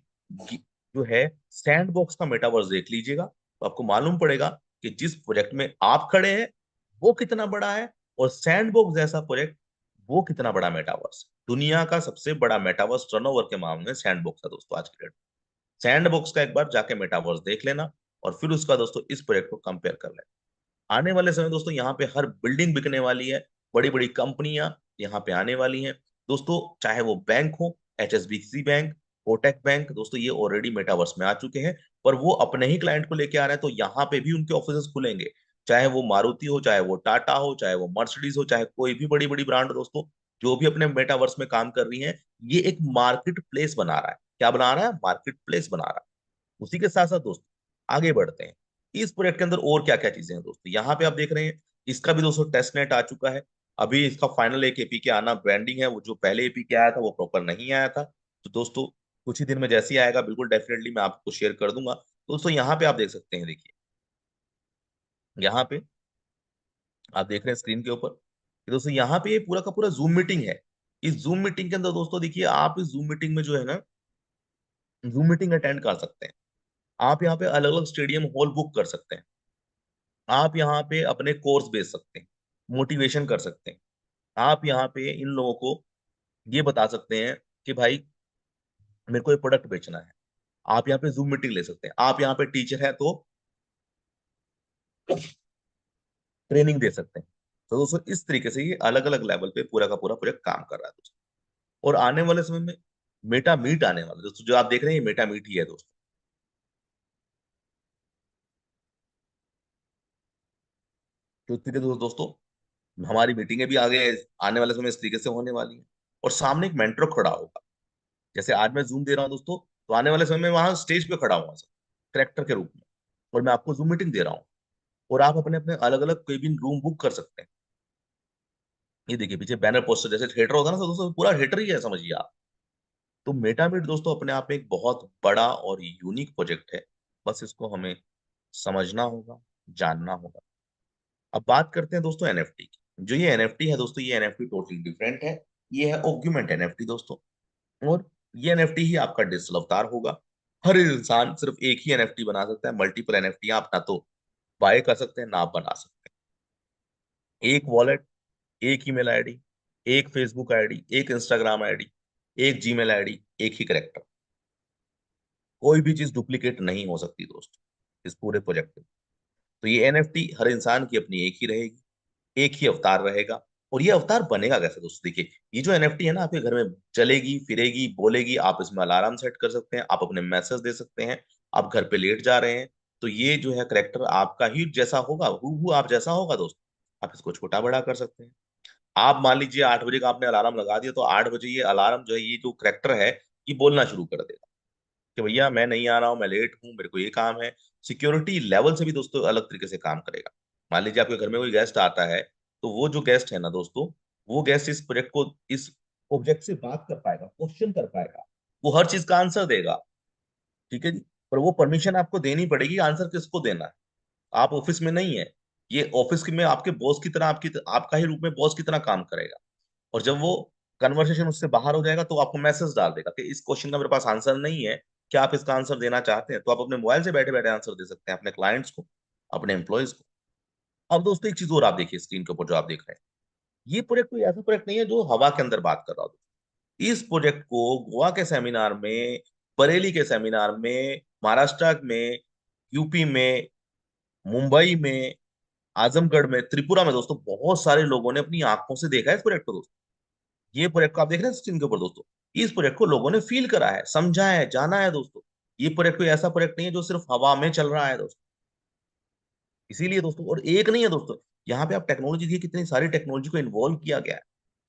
जो है सैंड बॉक्स का मेटावर्स देख लीजिएगा, तो आपको मालूम पड़ेगा कि जिस प्रोजेक्ट में आप खड़े हैं वो कितना बड़ा है, और सैंड बॉक्स जैसा प्रोजेक्ट वो कितना बड़ा मेटावर्स। दुनिया का सबसे बड़ा मेटावर्स टर्नओवर के मामले में सैंड बॉक्स है दोस्तों आज की डेट। सैंड बॉक्स का एक बार जाके मेटावर्स देख लेना, और फिर उसका दोस्तों इस प्रोजेक्ट को कंपेयर कर लेना। आने वाले समय दोस्तों यहाँ पे हर बिल्डिंग बिकने वाली है, बड़ी बड़ी कंपनियां यहाँ पे आने वाली हैं दोस्तों। चाहे वो बैंक हो, एचएसबीसी बैंक, कोटक बैंक, दोस्तों ये ऑलरेडी मेटावर्स में आ चुके हैं। पर वो अपने ही क्लाइंट को लेके आ रहे हैं, तो यहाँ पे भी उनके ऑफिस खुलेंगे। चाहे वो मारुति हो, चाहे वो टाटा हो, चाहे वो मर्सिडीज हो, चाहे कोई भी बड़ी बड़ी ब्रांड दोस्तों जो भी अपने मेटावर्स में काम कर रही है, ये एक मार्केट प्लेस बना रहा है। क्या बना रहा है? मार्केट प्लेस बना रहा है। उसी के साथ साथ दोस्तों आगे बढ़ते हैं। इस प्रोजेक्ट के अंदर और क्या क्या चीजें हैं दोस्तों, यहाँ पे आप देख रहे हैं इसका भी दोस्तों टेस्ट नेट आ चुका है। अभी इसका फाइनल एक एपी के आना ब्रांडिंग है, वो जो पहले एपी के आया था वो प्रॉपर नहीं आया था। तो दोस्तों कुछ ही दिन में जैसे ही आएगा बिल्कुल डेफिनेटली मैं आपको शेयर कर दूंगा। दोस्तों यहाँ पे आप देख सकते हैं, देखिए यहाँ पे आप देख रहे हैं स्क्रीन के ऊपर कि दोस्तों यहाँ पे ये पूरा का पूरा जूम मीटिंग है। इस जूम मीटिंग के अंदर दोस्तों देखिए, आप इस जूम मीटिंग में जो है ना, जूम मीटिंग अटेंड कर सकते हैं। आप यहाँ पे अलग अलग स्टेडियम हॉल बुक कर सकते हैं। आप यहाँ पे अपने कोर्स बेच सकते हैं, मोटिवेशन कर सकते हैं। आप यहाँ पे इन लोगों को ये बता सकते हैं कि भाई मेरे को ये प्रोडक्ट बेचना है। आप यहाँ पे जूम मीटिंग ले सकते हैं। आप यहाँ पे टीचर है तो ट्रेनिंग दे सकते हैं। तो दोस्तों इस तरीके से ये अलग अलग लेवल पे पूरा का पूरा प्रोजेक्ट काम कर रहा है दोस्तों। और आने वाले समय में मेटा मीट आने वाला है दोस्तों, जो आप देख रहे हैं ये मेटा मीट ही है दोस्तों। तो इस तरीके से दोस्तों हमारी मीटिंगें भी आगे आने वाले समय इस तरीके से होने वाली है। और सामने एक मेंटर खड़ा होगा। जैसे आज मैं जूम दे रहा हूँ दोस्तों, तो आने वाले समय में वहां स्टेज पे खड़ा हुआ करेक्टर के रूप में, और मैं आपको जूम मीटिंग दे रहा हूँ। और आप अपने अपने अलग अलग केबिन रूम बुक कर सकते हैं। ये देखिए पीछे बैनर पोस्टर, जैसे थिएटर होता है ना, तो दोस्तों पूरा थिएटर ही है समझिए आप। तो मेटामिट दोस्तों अपने आप में एक बहुत बड़ा और यूनिक प्रोजेक्ट है। बस इसको हमें समझना होगा, जानना होगा। अब बात करते हैं दोस्तों एनएफटी की। जो ये एनएफटी है दोस्तों, ये एनएफटी टोटली डिफरेंट है। ये है ऑग्यूमेंट एनएफटी दोस्तों। और ये एनएफटी ही आपका डिजिटल अवतार होगा। हर इंसान सिर्फ एक ही एनएफटी बना सकता है, मल्टीपल एनएफटी आप ना तो बाय कर सकते हैं ना आप बना सकते हैं। एक वॉलेट, एक ईमेल आईडी, एक फेसबुक आईडी, एक इंस्टाग्राम आईडी, एक जीमेल आईडी, एक ही करेक्टर। कोई भी चीज डुप्लीकेट नहीं हो सकती दोस्तों इस पूरे प्रोजेक्ट में। तो ये एनएफटी हर इंसान की अपनी एक ही रहेगी, एक ही अवतार रहेगा। और ये अवतार बनेगा कैसे दोस्तों, देखिए ये जो एनएफटी है ना आपके घर में चलेगी फिरेगी बोलेगी, आप इसमें अलार्म सेट कर सकते हैं, आप अपने मैसेज दे सकते हैं। आप घर पे लेट जा रहे हैं, तो ये जो है करेक्टर आपका ही जैसा होगा, हूबहू आप जैसा होगा दोस्तों। आप इसको छोटा बड़ा कर सकते हैं। आप मान लीजिए 8 बजे का आपने अलार्म लगा दिया, तो 8 बजे ये अलार्म जो है, ये जो करेक्टर है, ये बोलना शुरू कर देगा कि भैया मैं नहीं आ रहा हूँ, मैं लेट हूँ, मेरे को ये काम है। सिक्योरिटी लेवल से भी दोस्तों अलग तरीके से काम करेगा। मान लीजिए आपके घर में कोई गेस्ट आता है, तो वो जो गेस्ट है ना दोस्तों, वो गेस्ट इस प्रोजेक्ट को, इस ऑब्जेक्ट से बात कर पाएगा, क्वेश्चन कर पाएगा, वो हर चीज का आंसर देगा। ठीक है जी। पर वो परमिशन आपको देनी पड़ेगी, आंसर किसको देना है। आप ऑफिस में नहीं है, ये ऑफिस में आपके बॉस की तरह, आपकी आपका ही रूप में बॉस की तरह काम करेगा। और जब वो कन्वर्सेशन उससे बाहर हो जाएगा, तो आपको मैसेज डाल देगा कि इस क्वेश्चन का मेरे पास आंसर नहीं है, क्या आप इसका आंसर देना चाहते हैं। तो आप अपने मोबाइल से बैठे बैठे आंसर दे सकते हैं अपने क्लाइंट्स को, अपने एम्प्लॉयज को। अब दोस्तों एक चीज और आप देखिए स्क्रीन के ऊपर जो आप देख रहे हैं, ये प्रोजेक्ट कोई ऐसा प्रोजेक्ट नहीं है जो हवा के अंदर बात कर रहा हो। इस प्रोजेक्ट को गोवा के सेमिनार में, बरेली के सेमिनार में, महाराष्ट्र में, यूपी में, मुंबई में, आजमगढ़ में, त्रिपुरा में दोस्तों बहुत सारे लोगों ने अपनी आंखों से देखा है इस प्रोजेक्ट को दोस्तों। ये प्रोजेक्ट को आप देख रहे हैं स्क्रीन के ऊपर दोस्तों। इस प्रोजेक्ट को लोगों ने फील करा है, समझा है, जाना है दोस्तों। ये प्रोजेक्ट कोई ऐसा प्रोजेक्ट नहीं है जो सिर्फ हवा में चल रहा है दोस्तों। इसीलिए दोस्तों, और एक नहीं है दोस्तों, यहाँ पे आप टेक्नोलॉजी देखिए, कितनी सारी टेक्नोलॉजी को इन्वॉल्व किया गया है।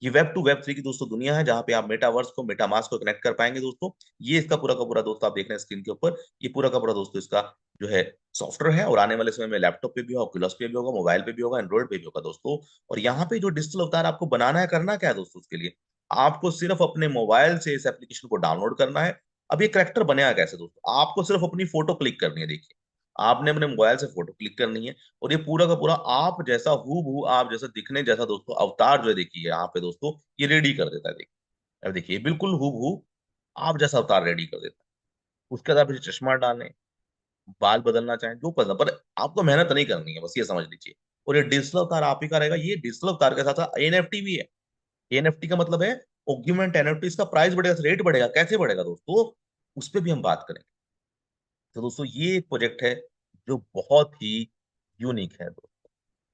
ये वेब टू वेब थ्री की दोस्तों दुनिया है, जहाँ पे आप मेटावर्स को, मेटामास को कनेक्ट कर पाएंगे दोस्तों। ये इसका पूरा का पूरा दोस्तों आप देख रहे हैं स्क्रीन के ऊपर। ये पूरा का पूरा दोस्तों इसका जो है सॉफ्टवेयर है, और आने वाले समय में लैपटॉप पे भी होगा, ऑक्यूलस पे भी होगा, मोबाइल पे भी होगा, एंड्रॉइड पे भी होगा दोस्तों। और यहाँ पे जो डिजिटल अवतार आपको बनाना है, करना क्या है दोस्तों उसके लिए, आपको सिर्फ अपने मोबाइल से इस एप्लीकेशन को डाउनलोड करना है। अब ये करेक्टर बनेगा कैसे दोस्तों, आपको सिर्फ अपनी फोटो क्लिक करनी है। देखिए, आपने अपने मोबाइल से फोटो क्लिक करनी है, और ये पूरा का पूरा आप जैसा हूबहू, आप जैसा दिखने जैसा दोस्तों अवतार जो है, देखिए यहाँ पे दोस्तों ये रेडी कर देता है। देखिए, अब देखिए बिल्कुल हूबहू आप जैसा अवतार रेडी कर देता है। उसके बाद आप इसे चश्मा डालें, बाल बदलना चाहें, जो पसंद, पर आपको मेहनत नहीं करनी है, बस ये समझ लीजिए। और ये डिजिटल अवतार आप ही का रहेगा। ये डिजिटल अवतार के साथ साथ एनएफटी भी है। एनएफटी का मतलब है ऑग्यूमेंट एनएफटी। इसका प्राइस बढ़ेगा, रेट बढ़ेगा, कैसे बढ़ेगा दोस्तों, उस पर भी हम बात करेंगे। तो दोस्तों ये एक प्रोजेक्ट है जो बहुत ही यूनिक है दोस्तों।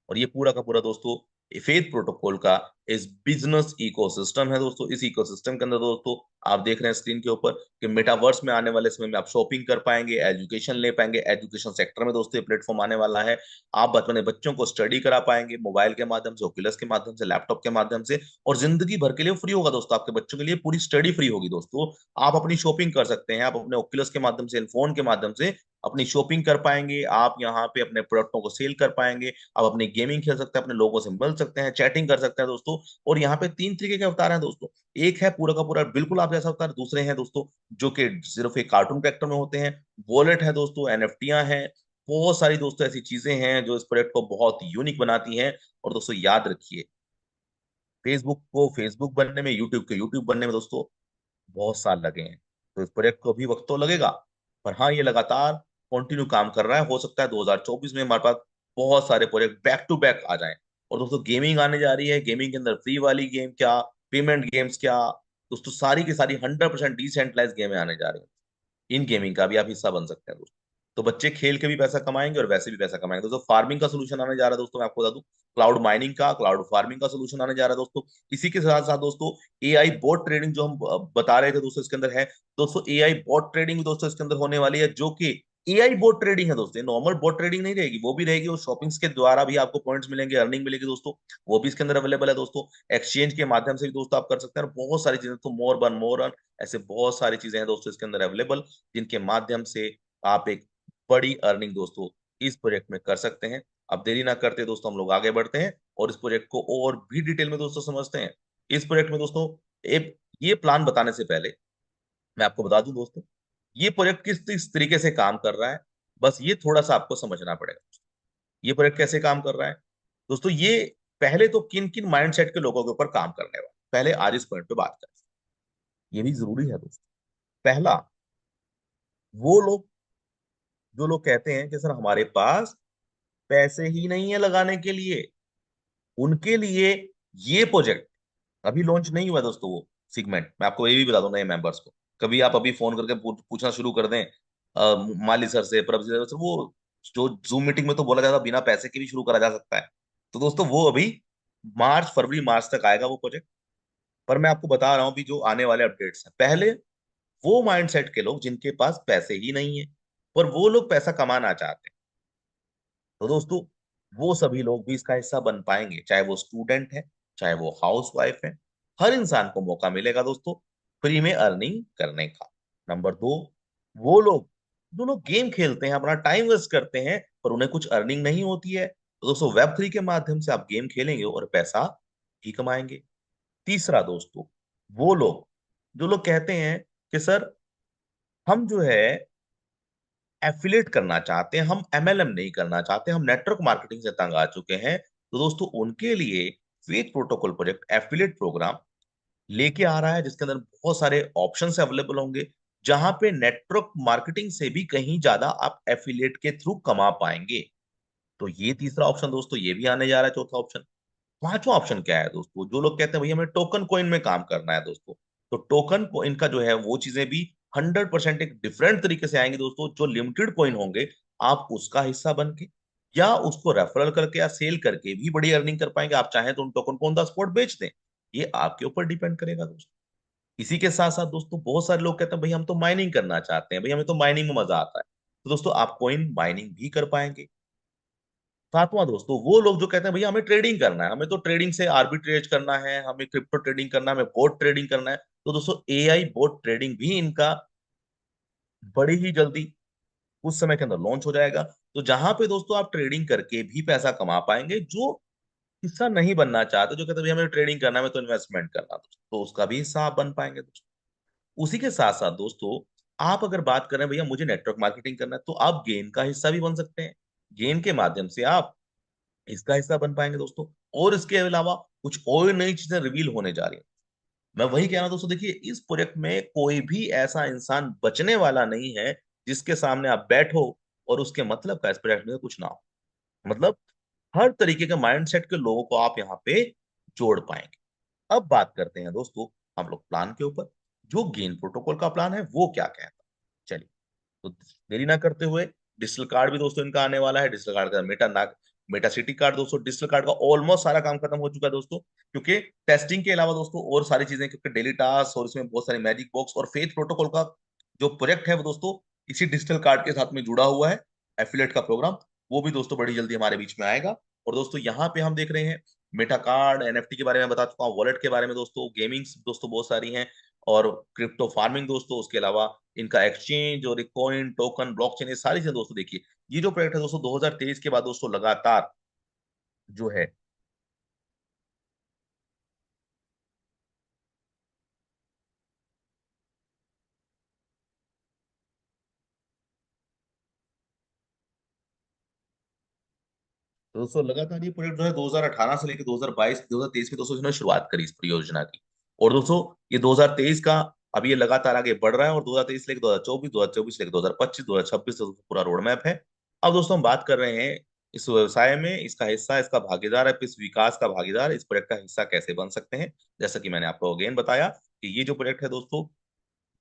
और ये पूरा का पूरा दोस्तों फेथ प्रोटोकॉल का इस बिजनेस इकोसिस्टम है दोस्तों। इस इकोसिस्टम के अंदर दोस्तों आप देख रहे हैं स्क्रीन के ऊपर कि मेटावर्स में आने वाले समय में आप शॉपिंग कर पाएंगे, एजुकेशन ले पाएंगे। एजुकेशन सेक्टर में दोस्तों ये प्लेटफॉर्म आने वाला है। आप अपने बच्चों को स्टडी करा पाएंगे मोबाइल के माध्यम से, ओculus के माध्यम से, लैपटॉप के माध्यम से, और जिंदगी भर के लिए फ्री होगा दोस्तों। आपके बच्चों के लिए पूरी स्टडी फ्री होगी दोस्तों। आप अपनी शॉपिंग कर सकते हैं, आप अपने ओculus के माध्यम से, फोन के माध्यम से अपनी शॉपिंग कर पाएंगे। आप यहाँ पे अपने प्रोडक्टों को सेल कर पाएंगे। आप अपनी गेमिंग खेल सकते हैं, अपने लोगों से मिल सकते हैं, चैटिंग कर सकते हैं दोस्तों। और यहाँ पे तीन तरीके के अवतार हैं दोस्तों। एक है पूरा का पूरा बिल्कुल आप जैसा अवतार, दूसरे हैं दोस्तों जो कि सिर्फ एक कार्टून कैरेक्टर में होते हैं, वॉलेट है दोस्तों, एनएफटियां हैं। बहुत सारी दोस्तों ऐसी चीजें हैं जो इस प्रोडक्ट को बहुत यूनिक बनाती हैं। और दोस्तों याद रखिए, फेसबुक को फेसबुक बनने में, यूट्यूब के यूट्यूब बनने में दोस्तों बहुत साल लगे हैं। तो इस प्रोजेक्ट को भी वक्त तो लगेगा, पर हाँ ये लगातार कंटिन्यू काम कर रहा है। हो सकता है 2024 में हमारे पास बहुत सारे प्रोजेक्ट बैक टू बैक आ जाएं। और दोस्तों गेमिंग आने जा रही है। गेमिंग के अंदर फ्री वाली गेम क्या, पेमेंट गेम्स क्या, दोस्तों सारी की सारी 100% डिसेंट्रलाइज गेमें आने जा रही हैं। इन गेमिंग का भी आप हिस्सा बन सकते हैं दोस्तों। तो बच्चे खेल के भी पैसा कमाएंगे और वैसे भी पैसा कमाएंगे दोस्तों। फार्मिंग का सोल्यूशन आने जा रहा है दोस्तों, मैं आपको बता दूं, क्लाउड माइनिंग का, क्लाउड फार्मिंग का सोल्यूशन आने जा रहा है दोस्तों। इसी के साथ साथ दोस्तों एआई बोट ट्रेडिंग जो हम बता रहे थे दोस्तों इसके अंदर है। दोस्तों एआई बोट ट्रेडिंग भी दोस्तों इसके अंदर होने वाली है, जो कि एआई बोट ट्रेडिंग है दोस्तों। नॉर्मल बोट ट्रेडिंग नहीं रहेगी, वो भी रहेगी। और शॉपिंग्स के द्वारा भी आपको पॉइंट्स मिलेंगे, अर्निंग मिलेगी दोस्तों। वो भी इसके अंदर अवेलेबल है दोस्तों। एक्सचेंज के माध्यम से भी दोस्तों आप कर सकते हैं, और बहुत सारी चीजें तो मोर बन मोर अर्न, ऐसे बहुत सारी चीजें हैं दोस्तों इसके अंदर अवेलेबल, जिनके माध्यम से आप एक बड़ी अर्निंग दोस्तों इस प्रोजेक्ट में कर सकते हैं। अब देरी ना करते दोस्तों, हम लोग आगे बढ़ते हैं और इस प्रोजेक्ट को और भी डिटेल में दोस्तों समझते हैं। इस प्रोजेक्ट में दोस्तों एक ये प्लान बताने से पहले मैं आपको बता दूं दोस्तों, ये प्रोजेक्ट किस तरीके से काम कर रहा है, बस ये थोड़ा सा आपको समझना पड़ेगा। ये प्रोजेक्ट कैसे काम कर रहा है दोस्तों, ये पहले तो किन किन माइंडसेट के लोगों के ऊपर काम करने वाला, पहले आज इस पॉइंट पे बात करें। ये भी जरूरी है दोस्तों। पहला, वो लोग जो लोग कहते हैं कि सर हमारे पास पैसे ही नहीं है लगाने के लिए, उनके लिए ये प्रोजेक्ट अभी लॉन्च नहीं हुआ दोस्तों। वो सिगमेंट मैं आपको ये भी बता दूं नए मेंबर्स को, कभी आप अभी फोन करके पूछना शुरू कर दें माली सर से, प्रभ सर से, वो जो जूम मीटिंग में तो बोला जाता है बिना पैसे के भी शुरू करा जा सकता है। तो दोस्तों वो अभी मार्च, फरवरी मार्च तक आएगा वो प्रोजेक्ट। पर मैं आपको बता रहा हूँ अभी जो आने वाले अपडेट्स हैं, पहले वो माइंडसेट के लोग जिनके पास पैसे ही नहीं है, पर वो लोग पैसा कमाना चाहते हैं, तो दोस्तों वो सभी लोग भी इसका हिस्सा बन पाएंगे, चाहे वो स्टूडेंट है, चाहे वो हाउस वाइफ है। हर इंसान को मौका मिलेगा दोस्तों फ्री में अर्निंग करने का। नंबर दो, वो लोग जो लोग गेम खेलते हैं, अपना टाइम वेस्ट करते हैं, पर उन्हें कुछ अर्निंग नहीं होती है, तो दोस्तों वेब 3 के माध्यम से आप गेम खेलेंगे और पैसा भी कमाएंगे। तीसरा दोस्तों, वो लोग जो लोग कहते हैं कि सर हम जो है एफिलेट करना चाहते हैं, हम एमएलएम नहीं करना चाहते, हम नेटवर्क मार्केटिंग से तंग आ चुके हैं, तो दोस्तों उनके लिए faith protocol project affiliate program लेके आ रहा है, जिसके अंदर बहुत सारे ऑप्शन अवेलेबल होंगे, जहां पे नेटवर्क मार्केटिंग से भी कहीं ज्यादा आप एफिलेट के थ्रू कमा पाएंगे। तो ये तीसरा ऑप्शन दोस्तों ये भी आने जा रहा है, चौथा ऑप्शन। पांचवा ऑप्शन क्या है दोस्तों, जो लोग कहते हैं भैया हमें टोकन कॉइन में काम करना है दोस्तों, तो टोकन कॉइन का जो है वो चीजें भी 100% एक डिफरेंट तरीके से आएंगे दोस्तों। जो लिमिटेड कॉइन होंगे आप उसका हिस्सा बन के या उसको रेफरल करके या सेल करके भी बड़ी अर्निंग कर पाएंगे। आप चाहें तो उन टोकन को ऑन द स्पॉट बेच दें, ये आपके ऊपर डिपेंड करेगा दोस्तों। इसी के साथ साथ दोस्तों बहुत सारे लोग कहते हैं भाई हम तो माइनिंग करना चाहते हैं, भाई हमें तो माइनिंग में मजा आता है, तो दोस्तों आप कॉइन माइनिंग भी कर पाएंगे। सातवां दोस्तों वो लोग जो कहते हैं भैया हमें ट्रेडिंग करना है, हमें तो ट्रेडिंग से आर्बिट्रेज करना है, हमें क्रिप्टो ट्रेडिंग करना है, हमें बोट ट्रेडिंग करना है, तो दोस्तों एआई बोट ट्रेडिंग भी इनका बड़ी ही जल्दी कुछ समय के अंदर लॉन्च हो जाएगा। तो जहां पे दोस्तों आप ट्रेडिंग करके भी पैसा कमा पाएंगे। जो हिस्सा नहीं बनना चाहते, जो कहते हैं भैया हमें ट्रेडिंग करना है, हमें तो इन्वेस्टमेंट करना है, तो उसका भी हिस्सा आप बन पाएंगे दोस्तों। उसी के साथ साथ दोस्तों आप अगर बात करें भैया मुझे नेटवर्क मार्केटिंग करना है, तो आप गेन का हिस्सा भी बन सकते हैं। गेन के माध्यम से आप इसका हिस्सा बन पाएंगे दोस्तों। और इसके अलावा कुछ और नई चीजें रिवील होने जा रही हैं। मैं वही कह रहा हूं दोस्तों, देखिए इस प्रोजेक्ट में कोई भी ऐसा इंसान बचने वाला नहीं है जिसके सामने आप बैठो और उसके मतलब का इस प्रोजेक्ट में कुछ ना हो। मतलब हर तरीके के माइंडसेट के लोगों को आप यहाँ पे जोड़ पाएंगे। अब बात करते हैं दोस्तों हम लोग प्लान के ऊपर। जो गेन प्रोटोकॉल का प्लान है वो क्या कहता है, चलिए। तो देरी ना करते हुए डिजिटल कार्ड भी दोस्तों इनका आने वाला है। डिजिटल कार्ड का मेटा सिटी कार्ड दोस्तों, डिजिटल कार्ड का ऑलमोस्ट सारा काम खत्म हो चुका है दोस्तों। क्योंकि टेस्टिंग के अलावा दोस्तों और सारी चीजें, क्योंकि डेली टास्क और इसमें बहुत सारे मैजिक बॉक्स और फेथ प्रोटोकॉल का जो प्रोजेक्ट है वो दोस्तों इसी डिजिटल कार्ड के साथ में जुड़ा हुआ है। एफिलेट का प्रोग्राम वो भी दोस्तों बड़ी जल्दी हमारे बीच में आएगा। और दोस्तों यहाँ पे हम देख रहे हैं मेटा कार्ड, एनएफटी के बारे में बता चुका हूँ, वॉलेट के बारे में दोस्तों, गेमिंग्स दोस्तों बहुत सारी हैं, और क्रिप्टो फार्मिंग दोस्तों, उसके अलावा इनका एक्सचेंज और कॉइन टोकन ब्लॉकचेन, ये सारी चीजें दोस्तों देखिए। ये जो प्रोजेक्ट है दोस्तों 2023 के बाद दोस्तों लगातार जो है तो दोस्तों लगातार ये प्रोजेक्ट जो है 2018 से लेकर 2022 2023 में दोस्तों इन्होंने शुरुआत करी इस परियोजना की। और दोस्तों ये 2023 का अब ये लगातार आगे बढ़ रहा है, और 2023 से लेकर 2024, 2024 से लेकर 2025, 2026 पूरा रोड मैप है। अब दोस्तों हम बात कर रहे हैं इस व्यवसाय में इसका हिस्सा, इसका भागीदार है, इस विकास का भागीदार, इस प्रोजेक्ट का हिस्सा कैसे बन सकते हैं। जैसा कि मैंने आपको अगेन बताया कि ये जो प्रोजेक्ट है दोस्तों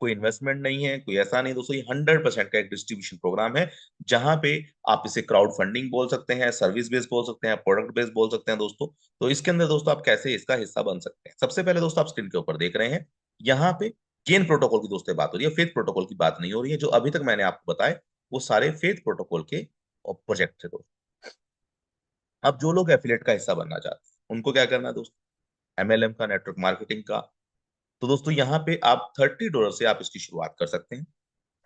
कोई इन्वेस्टमेंट नहीं है, कोई ऐसा नहीं दोस्तों, ये 100% का एक डिस्ट्रीब्यूशन प्रोग्राम है। जहां पे आप इसे क्राउड फंडिंग बोल सकते हैं, सर्विस बेस्ड बोल सकते हैं, प्रोडक्ट बेस्ड बोल सकते हैं दोस्तों। तो इसके अंदर दोस्तों आप कैसे इसका हिस्सा बन सकते हैं, सबसे पहले दोस्तों आप स्क्रीन के ऊपर देख रहे हैं यहाँ पे गेन प्रोटोकॉल की दोस्तों बात हो रही है, फेथ प्रोटोकॉल की बात नहीं हो रही है। जो अभी तक मैंने आपको बताया वो सारे फेथ प्रोटोकॉल के प्रोजेक्ट थे दोस्तों। अब जो लोग एफिलेट का हिस्सा बनना चाहते हैं उनको क्या करना है दोस्तों, एमएलएम का, नेटवर्क मार्केटिंग का। तो दोस्तों यहाँ पे आप $30 से आप इसकी शुरुआत कर सकते हैं।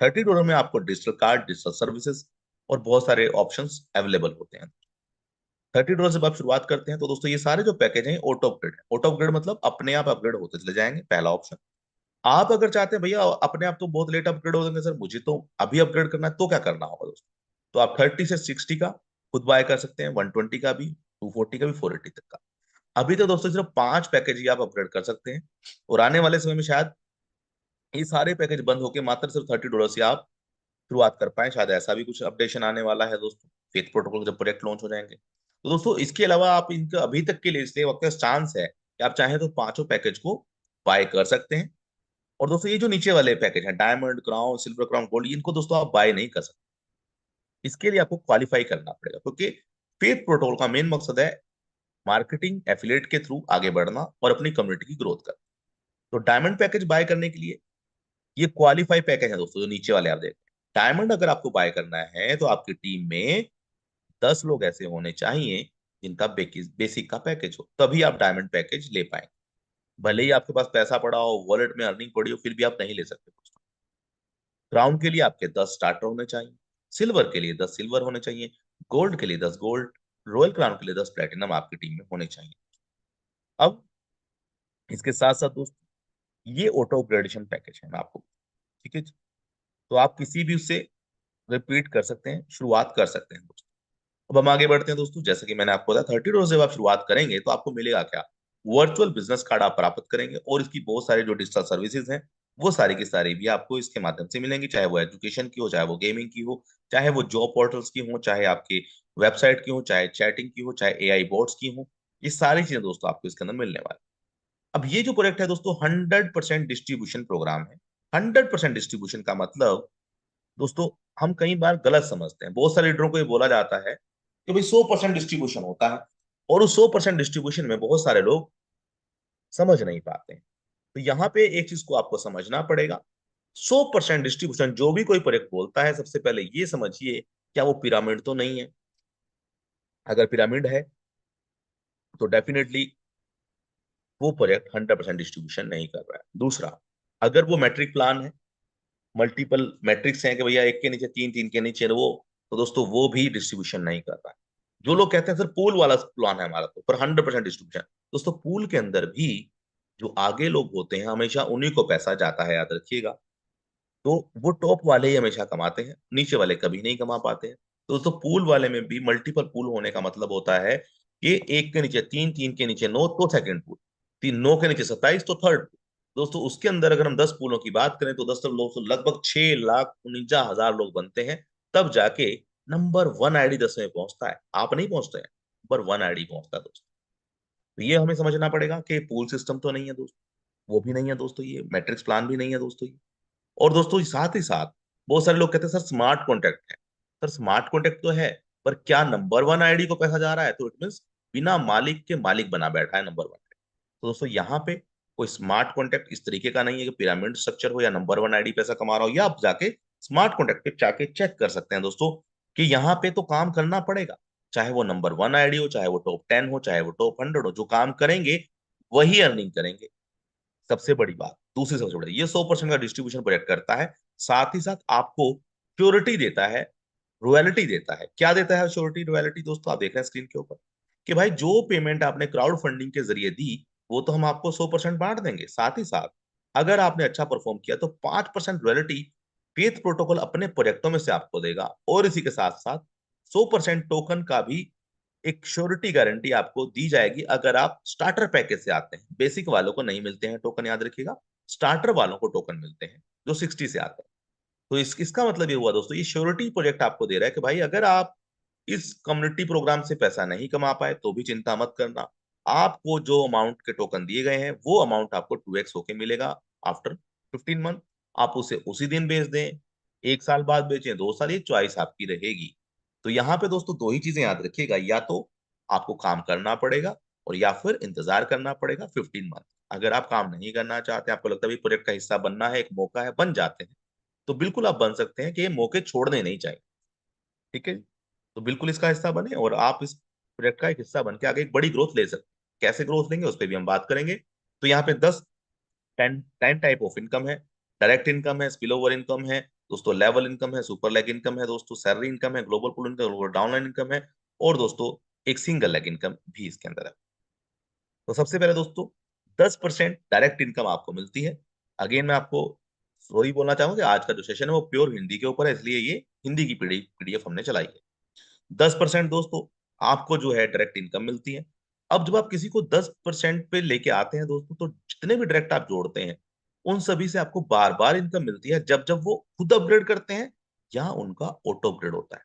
$30 में आपको डिजिटल कार्ड, डिजिटल सर्विसेज और बहुत सारे ऑप्शंस अवेलेबल होते हैं। $30 से जब आप शुरुआत करते हैं तो दोस्तों ये सारे जो पैकेज हैं ऑटो अपग्रेड है। ऑटो अपग्रेड मतलब अपने आप अपग्रेड होते चले जाएंगे, पहला ऑप्शन। आप अगर चाहते हैं भैया अपने आप तो बहुत लेट अपग्रेड हो जाएंगे सर, मुझे तो अभी अपग्रेड करना है, तो क्या करना होगा दोस्तों, तो आप 30 से 60 का खुद बाय कर सकते हैं, 120 का भी, 240 का भी, 480 तक का। अभी तो दोस्तों सिर्फ 5 पैकेज ही आप अपग्रेड कर सकते हैं। और आने वाले समय में शायद ये सारे पैकेज बंद होके मात्र सिर्फ $30 से आप शुरुआत कर पाए, शायद ऐसा भी कुछ अपडेशन आने वाला है दोस्तों, फेथ प्रोटोकॉल जब प्रोजेक्ट लॉन्च हो जाएंगे। तो दोस्तों इसके अलावा आप इनका अभी तक के लिए इसलिए वक्त चांस है कि आप चाहें तो पांचों पैकेज को बाय कर सकते हैं। और दोस्तों ये जो नीचे वाले पैकेज हैं diamond crown, silver crown, gold, इनको दोस्तों आप बाय नहीं कर सकते। इसके लिए आपको क्वालिफाई करना पड़ेगा, क्योंकि फेथ प्रोटोकॉल का मेन मकसद है मार्केटिंग एफिलिएट के थ्रू आगे बढ़ना और अपनी कम्युनिटी की ग्रोथ करना। तो डायमंड पैकेज बाय करने के लिए ये क्वालिफाई पैकेज है दोस्तों, जो नीचे वाले आप देख रहे हैं। डायमंड अगर आपको बाय करना है तो आपकी टीम में 10 लोग ऐसे होने चाहिए जिनका बेसिक का पैकेज हो, तभी आप डायमंड पैकेज ले पाएंगे। भले ही आपके पास पैसा पड़ा हो, वॉलेट में अर्निंग पड़ी हो, फिर भी आप नहीं ले सकते दोस्तों। क्राउन के लिए आपके 10 स्टार्टर होने चाहिए, सिल्वर के लिए 10 सिल्वर होने चाहिए, गोल्ड के लिए 10 गोल्ड, रॉयल क्राउन के लिए 10 प्लेटिनम आपकी टीम में होने चाहिए। अब इसके साथ साथ दोस्तों ये ऑटो अपग्रेडेशन पैकेज है, मैं आपको, ठीक है जी? तो आप किसी भी उससे रिपीट कर सकते हैं, शुरुआत कर सकते हैं दोस्तों। अब हम आगे बढ़ते हैं दोस्तों, जैसे कि मैंने आपको बताया $30 जब आप शुरुआत करेंगे तो आपको मिलेगा क्या, वर्चुअल बिजनेस कार्ड आप प्राप्त करेंगे, और इसकी बहुत सारी जो डिजिटल सर्विसेज हैं वो सारी की सारी भी आपको इसके माध्यम से मिलेंगी, चाहे वो एजुकेशन की हो, चाहे वो गेमिंग की हो, चाहे वो जॉब पोर्टल्स की हो, चाहे आपकी वेबसाइट की हो, चाहे चैटिंग की हो, चाहे एआई बोट्स की हो। ये सारी चीजें दोस्तों आपको इसके अंदर मिलने वाली। अब ये जो प्रोजेक्ट है दोस्तों 100% डिस्ट्रीब्यूशन प्रोग्राम है। 100% डिस्ट्रीब्यूशन का मतलब दोस्तों हम कई बार गलत समझते हैं। बहुत सारे लीडरों को ये बोला जाता है कि भाई 100% डिस्ट्रीब्यूशन होता है, और उस 100% डिस्ट्रीब्यूशन में बहुत सारे लोग समझ नहीं पाते हैं। तो यहाँ पे एक चीज को आपको समझना पड़ेगा। 100% डिस्ट्रीब्यूशन जो भी कोई प्रोजेक्ट बोलता है, सबसे पहले ये समझिए क्या वो पिरामिड तो नहीं है। अगर पिरामिड है तो डेफिनेटली वो प्रोजेक्ट 100% डिस्ट्रीब्यूशन नहीं कर रहा है। दूसरा, अगर वो मैट्रिक प्लान है, मल्टीपल मैट्रिक्स हैं कि भैया एक के नीचे तीन, तीन के नीचे वो, तो दोस्तों वो भी डिस्ट्रीब्यूशन नहीं कर रहा है। जो लोग कहते हैं सर पूल वाला प्लान है हमारा तो पर 100% डिस्ट्रीब्यूशन, दोस्तों पूल के अंदर भी जो आगे लोग होते हैं हमेशा उन्हीं को पैसा जाता है, याद रखिएगा। तो वो टॉप वाले ही हमेशा कमाते हैं, नीचे वाले कभी नहीं कमा पाते हैं। तो दोस्तों पूल वाले में भी मल्टीपल पूल होने का मतलब होता है कि एक के नीचे तीन, तीन के नीचे नौ तो सेकंड पूल, तीन नौ के नीचे 27 तो थर्ड पूल। दोस्तों उसके अंदर अगर हम 10 पूलों की बात करें तो 10 लोग तो लगभग 6,49,000 लोग बनते हैं, तब जाके नंबर वन आईडी 10 में पहुंचता है। आप नहीं पहुंचते हैं, नंबर वन आईडी पहुंचता है दोस्तों। तो ये हमें समझना पड़ेगा कि पूल सिस्टम तो नहीं है दोस्तों, वो भी नहीं है दोस्तों, ये मैट्रिक्स प्लान भी नहीं है दोस्तों ये। और दोस्तों साथ ही साथ बहुत सारे लोग कहते हैं सर स्मार्ट कॉन्ट्रैक्ट है। सर स्मार्ट कॉन्ट्रैक्ट तो है, पर क्या नंबर वन आईडी को पैसा जा रहा है? तो इट मीन्स बिना मालिक के मालिक बना बैठा है नंबर वन। तो दोस्तों यहाँ पे कोई स्मार्ट कॉन्ट्रैक्ट इस तरीके का नहीं है कि पिरामिड स्ट्रक्चर हो या नंबर वन आईडी पैसा कमा रहा हो, या आप जाके स्मार्ट कॉन्ट्रैक्ट पे जाके चेक कर सकते हैं दोस्तों कि यहाँ पे तो काम करना पड़ेगा। चाहे वो नंबर वन आईडी हो, चाहे वो टॉप 10 हो, चाहे वो टॉप 100 हो, जो काम करेंगे वही अर्निंग करेंगे। सबसे बड़ी बात, दूसरी सबसे बड़ी, ये 100% का डिस्ट्रीब्यूशन प्रोजेक्ट करता है, साथ ही साथ आपको श्योरिटी देता है, रॉयल्टी देता है। क्या देता है श्योरिटी रॉयल्टी? दोस्तों आप देख रहे हैं स्क्रीन के ऊपर कि भाई जो पेमेंट आपने क्राउड फंडिंग के जरिए दी वो तो हम आपको 100% बांट देंगे, साथ ही साथ अगर आपने अच्छा परफॉर्म किया तो 5% रॉयल्टी फेथ प्रोटोकॉल अपने प्रोजेक्टों में से आपको देगा। और इसी के साथ साथ 100% टोकन का भी एक श्योरिटी गारंटी आपको दी जाएगी अगर आप स्टार्टर पैकेज से आते हैं। बेसिक वालों को नहीं मिलते हैं टोकन, याद रखिएगा, स्टार्टर वालों को टोकन मिलते हैं जो 60 से आते हैं। तो इसका मतलब ये हुआ दोस्तों, ये श्योरिटी प्रोजेक्ट आपको दे रहा है कि भाई अगर आप इस कम्युनिटी प्रोग्राम से पैसा नहीं कमा पाए तो भी चिंता मत करना, आपको जो अमाउंट के टोकन दिए गए हैं वो अमाउंट आपको 2x होके मिलेगा आफ्टर 15 मंथ। आप उसे उसी दिन बेच दें, एक साल बाद बेचें, 2 साल, ये चॉइस आपकी रहेगी। तो यहाँ पे दोस्तों दो ही चीजें याद रखिएगा, या तो आपको काम करना पड़ेगा और या फिर इंतजार करना पड़ेगा 15 मंथ। अगर आप काम नहीं करना चाहते, आपको लगता है प्रोजेक्ट का हिस्सा बनना है, एक मौका है, बन जाते हैं, तो बिल्कुल आप बन सकते हैं कि ये मौके छोड़ने नहीं चाहिए। ठीक है, तो बिल्कुल इसका हिस्सा बने और आप इस प्रोजेक्ट का एक हिस्सा बन के आगे एक बड़ी ग्रोथ ले सकते हैं। कैसे ग्रोथ लेंगे उस पर भी हम बात करेंगे। तो यहाँ पे 10 टाइप ऑफ इनकम है। डायरेक्ट इनकम है, स्पिल ओवर इनकम है दोस्तों, लेवल इनकम है, सुपर लेग इनकम है दोस्तों, सैलरी इनकम है, global pool income, global downline income है, और दोस्तों एक सिंगल लेग इनकम भी इसके अंदर है। तो सबसे पहले दोस्तों 10% डायरेक्ट इनकम आपको मिलती है। अगेन मैं आपको वही बोलना चाहूंगा कि आज का जो सेशन है वो प्योर हिंदी के ऊपर है, इसलिए ये हिंदी की पीडीएफ हमने चलाई है। 10% दोस्तों आपको जो है डायरेक्ट इनकम मिलती है। अब जब आप किसी को 10% पे लेके आते हैं दोस्तों, तो जितने भी डायरेक्ट आप जोड़ते हैं उन सभी से आपको बार बार इनकम मिलती है जब जब वो खुद अपग्रेड करते हैं या उनका ऑटो अपग्रेड होता है।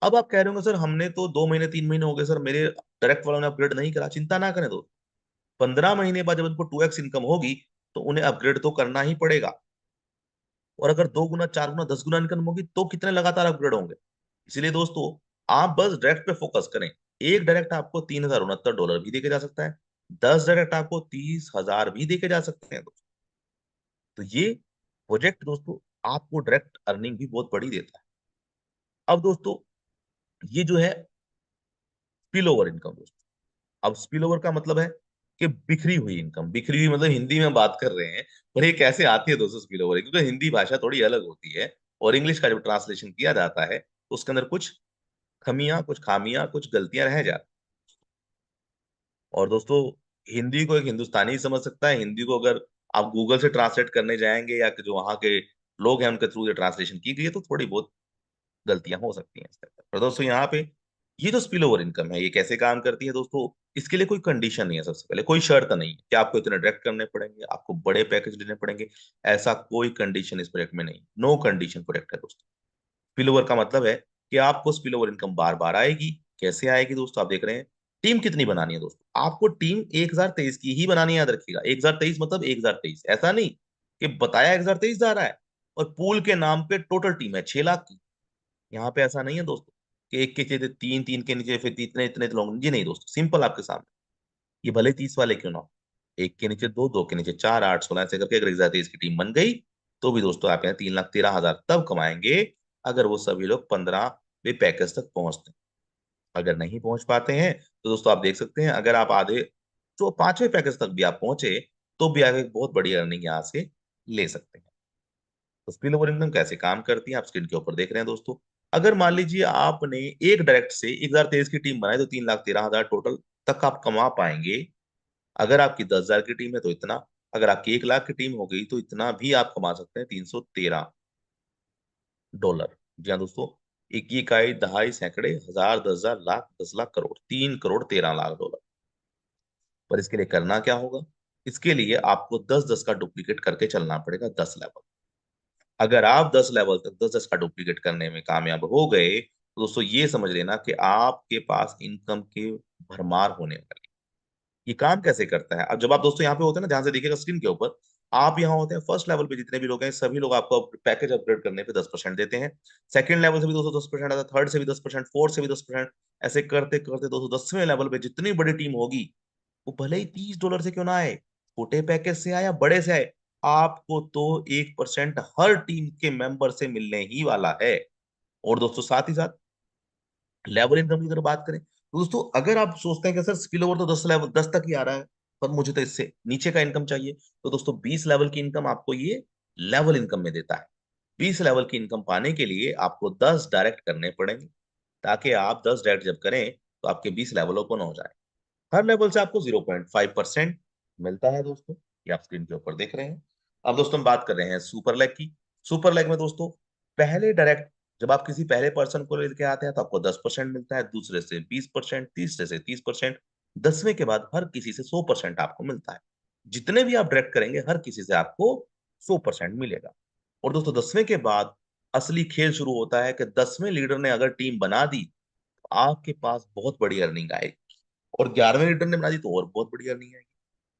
अब आप कह रहे होंगे सर हमने तो 2 महीने 3 महीने हो गए सर, मेरे डायरेक्ट वालों ने अपग्रेड नहीं करा। चिंता ना करें दोस्त, 15 महीने बाद जब उनको 2x इनकम होगी तो उन्हें अपग्रेड तो करना ही पड़ेगा। और अगर 2 गुना, 4 गुना, 10 गुना इनकम होगी तो कितने लगातार अपग्रेड होंगे। इसलिए दोस्तों आप बस डायरेक्ट पे फोकस करें। एक डायरेक्ट आपको $3,069 भी देके जा सकता है, 10 डायरेक्ट आपको 30,000 भी देके जा सकते हैं दोस्तों। तो ये प्रोजेक्ट दोस्तों आपको डायरेक्ट अर्निंग भी बहुत बड़ी देता है। अब दोस्तों ये जो है स्पिल ओवर इनकम दोस्तों, अब स्पिल ओवर का मतलब है कि बिखरी हुई इनकम। बिखरी हुई मतलब हिंदी में बात कर रहे हैं, पर ये कैसे आती है दोस्तों स्पिल ओवर? क्योंकि हिंदी भाषा थोड़ी अलग होती है और इंग्लिश का जब ट्रांसलेशन किया जाता है तो उसके अंदर कुछ खमियां, कुछ खामियां, कुछ गलतियां रह जाती। और दोस्तों हिंदी को एक हिंदुस्तानी ही समझ सकता है। हिंदी को अगर आप गूगल से ट्रांसलेट करने जाएंगे या कि जो वहां के लोग हैं उनके थ्रू ये ट्रांसलेशन की गई है तो थोड़ी बहुत गलतियां हो सकती हैं इसके अंदर। पर दोस्तों यहाँ पे ये जो स्पिल ओवर इनकम है ये कैसे काम करती है दोस्तों, इसके लिए कोई कंडीशन नहीं है। सबसे पहले कोई शर्त नहीं है कि आपको इतने डायरेक्ट करने पड़ेंगे, आपको बड़े पैकेज लेने पड़ेंगे, ऐसा कोई कंडीशन इस प्रोजेक्ट में नहीं। नो कंडीशन प्रोजेक्ट है दोस्तों। स्पिल ओवर का मतलब है कि आपको स्पिल ओवर इनकम बार बार आएगी। कैसे आएगी दोस्तों? आप देख रहे हैं टीम कितनी बनानी है दोस्तों, आपको टीम 1023 की ही बनानी है, याद रखिएगा। 1023 मतलब 1023, ऐसा नहीं कि बताया 1023 जा रहा है और पूल के नाम पे टोटल टीम है 6 लाख की। यहाँ पे ऐसा नहीं है दोस्तों कि एक के नीचे तीन, तीन के नीचे फिर इतने इतने लोग, जी नहीं दोस्तों, सिंपल आपके सामने। ये भले 30 वाले क्यों ना हो, एक के नीचे दो, दो के नीचे चार, 8, 16 ऐसे करके अगर 1023 की टीम बन गई तो भी दोस्तों आप यहाँ 3,13,000 तब कमाएंगे अगर वो सभी लोग 15वें पैकेज तक पहुंचते हैं। अगर नहीं पहुंच पाते हैं तो दोस्तों आप देख सकते हैं, अगर आप आधे जो 5वें पैकेज तक भी आप पहुंचे तो भी आप एक बहुत बड़ी अर्निंग यहाँ से ले सकते हैं। तो स्पिल ओवर इनकम कैसे काम करती है आप स्क्रीन के ऊपर देख रहे हैं दोस्तों। अगर मान लीजिए आपने एक डायरेक्ट से 1023 की टीम बनाई तो 3,13,000 टोटल तक आप कमा पाएंगे। अगर आपकी 10,000 की टीम है तो इतना, अगर आपकी 1 लाख की टीम हो गई तो इतना भी आप कमा सकते हैं, $313। जी हाँ दोस्तों, एक की इकाई, दहाई, सैकड़े, हजार, 10,000, लाख, 10 लाख, करोड़, 3,13,00,000 डॉलर। पर इसके लिए करना क्या होगा? इसके लिए आपको 10-10 का डुप्लीकेट करके चलना पड़ेगा, 10 लेवल। अगर आप 10 लेवल तक 10-10 का डुप्लीकेट करने में कामयाब हो गए तो दोस्तों ये समझ लेना कि आपके पास इनकम के भरमार होने वाले। ये काम कैसे करता है? अब जब आप दोस्तों यहाँ पे होते हैं ना, ध्यान से देखिएगा स्क्रीन के ऊपर, आप यहाँ होते हैं फर्स्ट लेवल पे, जितने भी लोग हैं सभी लोग आपको पैकेज अपग्रेड करने पे 10% देते हैं। सेकंड लेवल से भी दोस्तों 10% आता है, थर्ड से भी 10%, फोर्थ से भी 10%। ऐसे करते करते दोस्तों 10वें लेवल पे जितनी बड़ी टीम होगी, वो भले ही $30 से क्यों ना आए, छोटे पैकेज से आए या बड़े से आए, आपको तो 1% हर टीम के मेंबर से मिलने ही वाला है। और दोस्तों साथ ही साथ लेवल इनकम की अगर बात करें तो दोस्तों अगर आप सोचते हैं कि सर स्पिल ओवर तो 10 लेवल 10 तक ही आ रहा है, पर मुझे तो इससे नीचे का इनकम चाहिए, तो दोस्तों 20 लेवल की इनकम आपको ये लेवल इनकम में देता है। 20 लेवल की इनकम पाने के लिए आपको 10 डायरेक्ट करने पड़ेंगे, ताकि आप 10 डायरेक्ट जब करें तो आपके 20 लेवल ओपन हो जाए। हर लेवल से आपको 0.5% मिलता है दोस्तों, ये आप स्क्रीन के ऊपर देख रहे हैं। अब दोस्तों हम बात कर रहे हैं सुपर लेग की। सुपर लेग में दोस्तों पहले डायरेक्ट जब आप किसी पहले पर्सन को लेके आते हैं तो आपको 10% मिलता है, दूसरे से 20%, तीसरे से 30%, 10वें के बाद हर किसी से 100% आपको मिलता है। जितने भी आप डायरेक्ट करेंगे हर किसी से आपको 100% मिलेगा। और दोस्तों 10वें के बाद असली खेल शुरू होता है कि 10वें लीडर ने अगर टीम बना दी तो आपके पास बहुत बड़ी अर्निंग आएगी, और 11वें लीडर ने बना दी तो और बहुत बड़ी अर्निंग आएगी।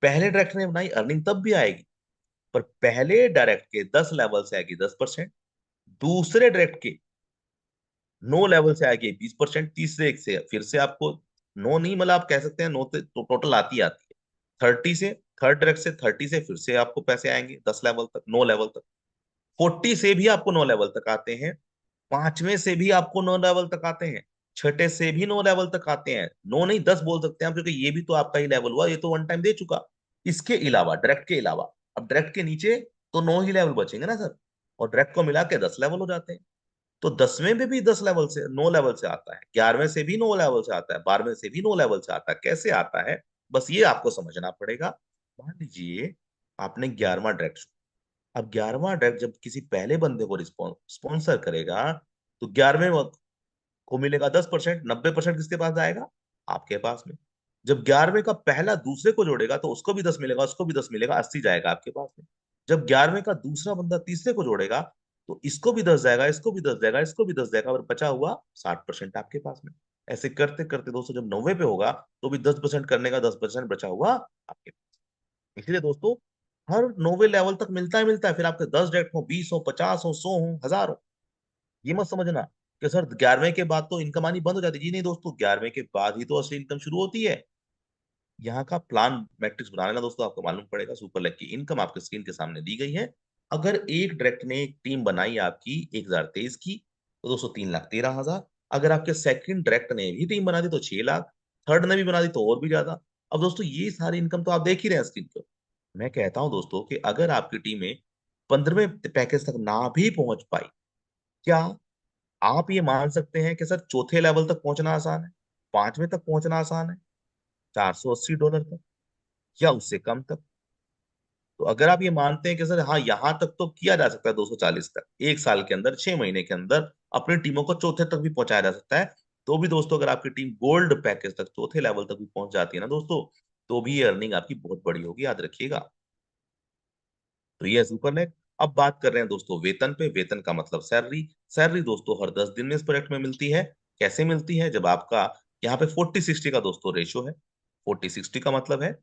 पहले डायरेक्टर ने बनाई अर्निंग तब भी आएगी, पर पहले डायरेक्ट के 10 लेवल से आएगी 10%, दूसरे डायरेक्ट के 9 लेवल से आएगी 20%, तीसरे एक से फिर से आपको नो नहीं, मतलब आप कह सकते हैं नो तो टोटल आती आती है 30 से, थर्ड डायरेक्ट से 30 से फिर से आपको पैसे आएंगे 10 लेवल तक, 9 लेवल तक। 40 से भी आपको 9 लेवल तक आते हैं, 5वें से भी आपको 9 लेवल तक आते हैं, छठे से भी 9 लेवल तक आते हैं। नो नहीं 10 बोल सकते हैं आप, क्योंकि ये भी तो आपका ही लेवल हुआ, ये तो वन टाइम दे चुका। इसके अलावा डायरेक्ट के अलावा अब डायरेक्ट के नीचे तो 9 ही लेवल बचेंगे ना सर, और डायरेक्ट को मिला के 10 लेवल हो जाते हैं। तो 10वें में भी 10 लेवल से 9 लेवल से आता है, 11वें से भी 9 लेवल से आता है, 12वें से भी 9 लेवल से आता है। कैसे आता है बस ये आपको समझना पड़ेगा। मान लीजिए आपने 11वां डायरेक्ट, अब 11वां डायरेक्ट जब किसी पहले बंदे को स्पॉन्सर करेगा तो 11वें को मिलेगा 10%, 90% किसके पास जाएगा? आपके पास में। जब 11वें का पहला दूसरे को जोड़ेगा तो उसको भी 10 मिलेगा, उसको भी 10 मिलेगा, 80 जाएगा आपके पास में। जब 11वें का दूसरा बंदा तीसरे को जोड़ेगा तो इसको भी 10 जाएगा, इसको भी 10 जाएगा, इसको भी 10 जाएगा, और बचा हुआ 60% आपके पास में। ऐसे करते करते दोस्तों जब 90 पे होगा तो भी 10% करने का 10% बचा हुआ आपके पास। इसलिए दोस्तों हर 90 लेवल तक मिलता है, फिर आपके 10 डायरेक्ट हो, 20 हो, 50 हो, 100 हो, 1000 हो। ये मत समझना कि सर 11वें के बाद तो इनकम आनी बंद हो जाती है। जी नहीं दोस्तों, 11वें के बाद ही तो असली इनकम शुरू होती है। यहाँ का प्लान मैट्रिक्स बनाने ना दोस्तों आपको मालूम पड़ेगा। सुपर लेग की इनकम आपके स्क्रीन के सामने दी गई है। अगर एक डायरेक्ट ने एक टीम बनाई आपकी 1023 की तो दोस्तों 3,13,000। अगर आपके सेकंड डायरेक्ट ने भी टीम बना दी तो 6 लाख, थर्ड ने भी बना दी तो और भी ज्यादा। अब दोस्तों ये सारी इनकम तो आप देख ही रहे हैं स्क्रीन पे। मैं कहता हूं दोस्तों कि अगर आपकी टीमें 15वें पैकेज तक ना भी पहुंच पाई, क्या आप ये मान सकते हैं कि सर चौथे लेवल तक पहुंचना आसान है, 5वें तक पहुंचना आसान है, $480 तक, या उससे कम तक? तो अगर आप ये मानते हैं कि सर हाँ यहाँ तक तो किया जा सकता है, 240 तक 1 साल के अंदर, 6 महीने के अंदर अपनी टीमों को चौथे तक भी पहुंचाया जा सकता है, तो भी दोस्तों अगर आपकी टीम गोल्ड पैकेज तक चौथे लेवल तक भी पहुंच जाती है ना दोस्तों, तो भी ये अर्निंग आपकी बहुत बड़ी होगी, याद रखिएगा। तो ये है सुपर नेट। अब बात कर रहे हैं दोस्तों वेतन पे। वेतन का मतलब सैलरी। सैलरी दोस्तों हर 10 दिन में इस प्रोजेक्ट में मिलती है। कैसे मिलती है? जब आपका यहाँ पे 40-60 का दोस्तों रेशो है। 40-60 का मतलब है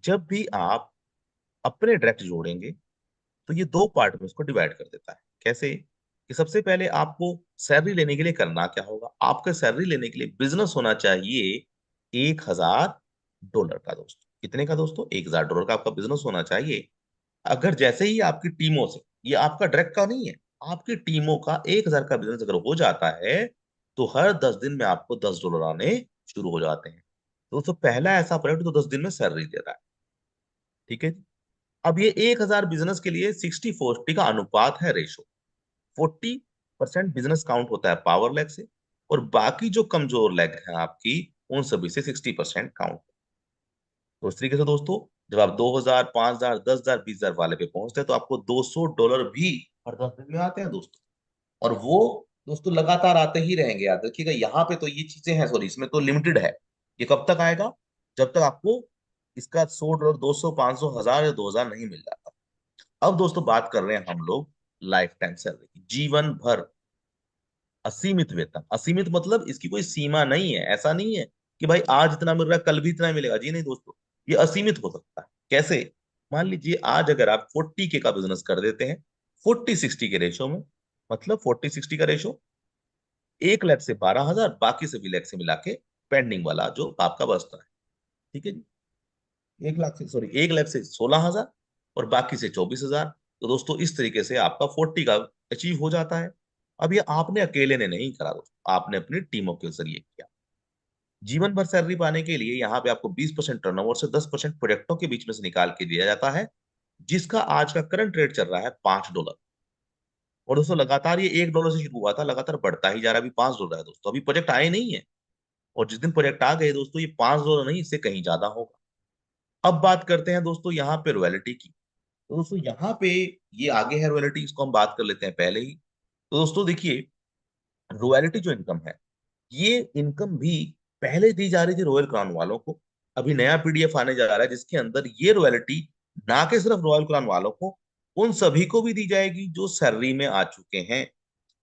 जब भी आप अपने डायरेक्ट जोड़ेंगे तो ये दो पार्ट में इसको डिवाइड कर देता है। कैसे? कि सबसे पहले आपको सैलरी लेने के लिए करना क्या होगा, आपके सैलरी लेने के लिए बिजनेस होना चाहिए $1000 का दोस्तों। कितने का दोस्तों? $1000 का आपका बिजनेस होना चाहिए। अगर जैसे ही आपकी टीमों से, ये आपका डायरेक्ट का नहीं है, आपकी टीमों का 1000 का बिजनेस अगर हो जाता है तो हर 10 दिन में आपको $10 आने शुरू हो जाते हैं। दोस्तों पहला ऐसा प्रोडक्ट तो 10 दिन में सैलरी दे रहा है। ठीक है जी। अब ये 1000 बिजनेस के लिए 60-40 का अनुपात है, रेशो। 40% बिजनेस काउंट होता है पावर लेग से, और बाकी जो कमजोर लेग है आपकी, उन सभी से 60% काउंट। तो इस तरीके से दोस्तों, जब आप 2000, 5000, 10,000, 20,000 वाले पे पहुंचते हैं तो आपको $200 भी हर 10 दिन में आते हैं दोस्तों। और वो दोस्तों लगातार आते ही रहेंगे। याद रखिएगा, यहाँ पे तो ये चीजें हैं, सॉरी, इसमें तो लिमिटेड है। ये कब तक आएगा? जब तक आपको इसका $100, 200, 500, 1000 या 2000 नहीं मिल जाता। अब दोस्तों बात कर रहे हैं हम लोग लाइफ टाइम सैलरी की, जीवन भर असीमित वेतन। असीमित मतलब इसकी कोई सीमा नहीं है, ऐसा नहीं है कि भाई आज इतना मिल रहा है कल भी इतना मिलेगा। जी नहीं दोस्तों, ये असीमित हो सकता है। कैसे? मान लीजिए आज अगर आप 40K का बिजनेस कर देते हैं, 40-60 के रेशो में, मतलब 40-60 का रेशो, 1 लाख से 12,000, बाकी सभी लाख से मिला के पेंडिंग वाला जो आपका बचता है। ठीक है जी। 1 लाख से, सॉरी, 1 लाख से 16,000 और बाकी से 24,000। तो दोस्तों इस तरीके से आपका 40 का अचीव हो जाता है। अब ये आपने अकेले ने नहीं करा दोस्तों, आपने अपनी टीमों के जरिए किया। जीवन भर सैलरी पाने के लिए यहाँ पे आपको 20% टर्नओवर से 10% प्रोजेक्टों के बीच में से निकाल के दिया जाता है, जिसका आज का करंट रेट चल रहा है $5। और दोस्तों लगातार ये $1 से शुरू हुआ था, लगातार बढ़ता ही जा रहा है, अभी $5 है दोस्तों। अभी प्रोजेक्ट आए नहीं है, और जिस दिन प्रोजेक्ट आ गए दोस्तों, ये $5 नहीं, इससे कहीं ज्यादा होगा। अब बात करते हैं दोस्तों यहाँ पे रॉयल्टी की। तो दोस्तों यहाँ पे ये आगे है रॉयल्टी, इसको हम बात कर लेते हैं पहले ही। तो दोस्तों देखिए, रॉयल्टी जो इनकम है, ये इनकम भी पहले दी जा रही थी रॉयल क्राउन वालों को। अभी नया पीडीएफ आने जा रहा है जिसके अंदर ये रॉयल्टी ना कि सिर्फ रॉयल क्राउन वालों को, उन सभी को भी दी जाएगी जो सैलरी में आ चुके हैं।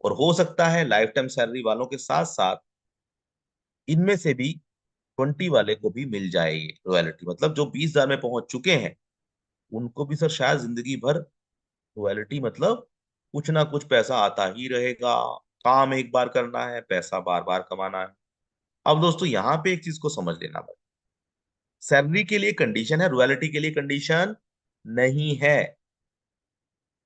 और हो सकता है लाइफ टाइम सैलरी वालों के साथ साथ इनमें से भी 20 वाले को भी मिल जाए ये रॉयल्टी। मतलब जो 20,000 में पहुंच चुके हैं, उनको भी सर शायद जिंदगी भर रॉयल्टी, मतलब कुछ ना कुछ पैसा आता ही रहेगा। काम एक बार करना है, पैसा बार बार कमाना है। अब दोस्तों यहाँ पे एक चीज को समझ लेना भाई, सैलरी के लिए कंडीशन है, रॉयल्टी के लिए कंडीशन नहीं है।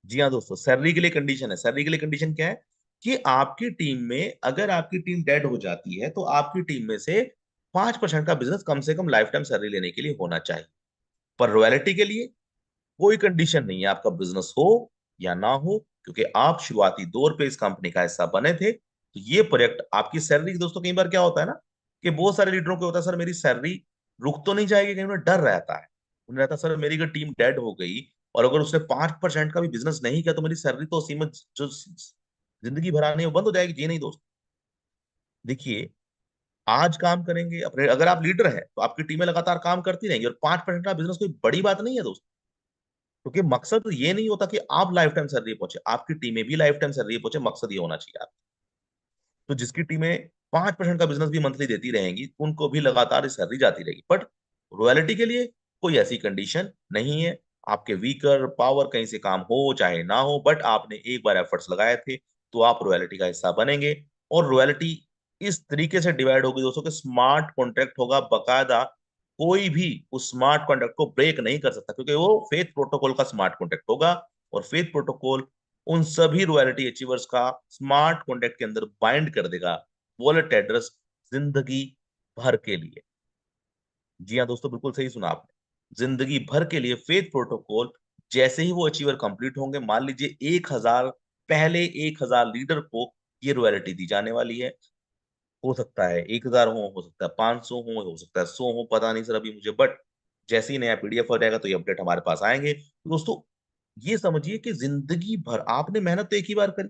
जी हाँ दोस्तों, सैलरी के लिए कंडीशन है। सैलरी के लिए कंडीशन क्या है? कि आपकी टीम में अगर आपकी टीम डेड हो जाती है तो आपकी टीम में से 5% का बिजनेस कम से कम लाइफ टाइम सैलरी लेने के लिए होना चाहिए। पर रॉयल्टी के लिए कोई कंडीशन नहीं है, आपका बिजनेस हो या ना हो, क्योंकि आप शुरुआती दौर पे इस कंपनी का हिस्सा बने थे। तो ये प्रोजेक्ट आपकी सैलरी, दोस्तों कई बार क्या होता है ना, कि बहुत सारे लीडरों को होता है, सर मेरी सैलरी रुक तो नहीं जाएगी, कहीं उन्हें डर रहता है। उन्हें रहता है सर मेरी अगर टीम डेड हो गई और अगर उसने 5% का भी बिजनेस नहीं किया तो मेरी सैलरी तो सीमित जो जिंदगी भर आनी है वो बंद हो जाएगी। जी नहीं दोस्त, देखिए, आज काम करेंगे अपने, अगर आप लीडर हैं तो आपकी टीमें लगातार काम करती रहेंगी, और 5% का बिजनेस कोई बड़ी बात नहीं है दोस्त। क्योंकि मकसद तो ये नहीं होता कि आप लाइफ टाइम सैलरी पहुंचे, आपकी टीमें भी लाइफ टाइम सैलरी पहुंचे, मकसद ये होना चाहिए आप। तो जिसकी टीमें 5% का बिजनेस भी मंथली देती रहेंगी, उनको भी लगातार सैलरी जाती रहेगी। बट रॉयल्टी के लिए कोई ऐसी कंडीशन नहीं है। आपके वीकर पावर कहीं से काम हो चाहे ना हो, बट आपने एक बार एफर्ट्स लगाए थे तो आप रॉयल्टी का हिस्सा बनेंगे। और रॉयल्टी इस तरीके से डिवाइड होगी दोस्तों कि स्मार्ट कॉन्ट्रैक्ट होगा बकायदा। कोई भी उस स्मार्ट कॉन्ट्रैक्ट को ब्रेक नहीं कर सकता, क्योंकि वो फेथ प्रोटोकॉल का स्मार्ट कॉन्ट्रैक्ट होगा। और फेथ प्रोटोकॉल उन सभी रॉयल्टी अचीवर्स का स्मार्ट कॉन्ट्रैक्ट के अंदर बाइंड कर देगा, वॉलेट एड्रेस, जिंदगी भर के लिए। जी हाँ दोस्तों, बिल्कुल सही सुना आपने, जिंदगी भर के लिए फेथ प्रोटोकॉल। जैसे ही वो अचीवर कंप्लीट होंगे, मान लीजिए 1,000, पहले 1,000 लीडर को ये रॉयल्टी दी जाने वाली है। हो सकता है 1,000 हो सकता है 500 हो सकता है 100 हो, पता नहीं सर अभी मुझे। बट जैसे ही नया पीडीएफ हो जाएगा तो ये अपडेट हमारे पास आएंगे। तो दोस्तों ये समझिए कि जिंदगी भर आपने मेहनत तो एक ही बार करी।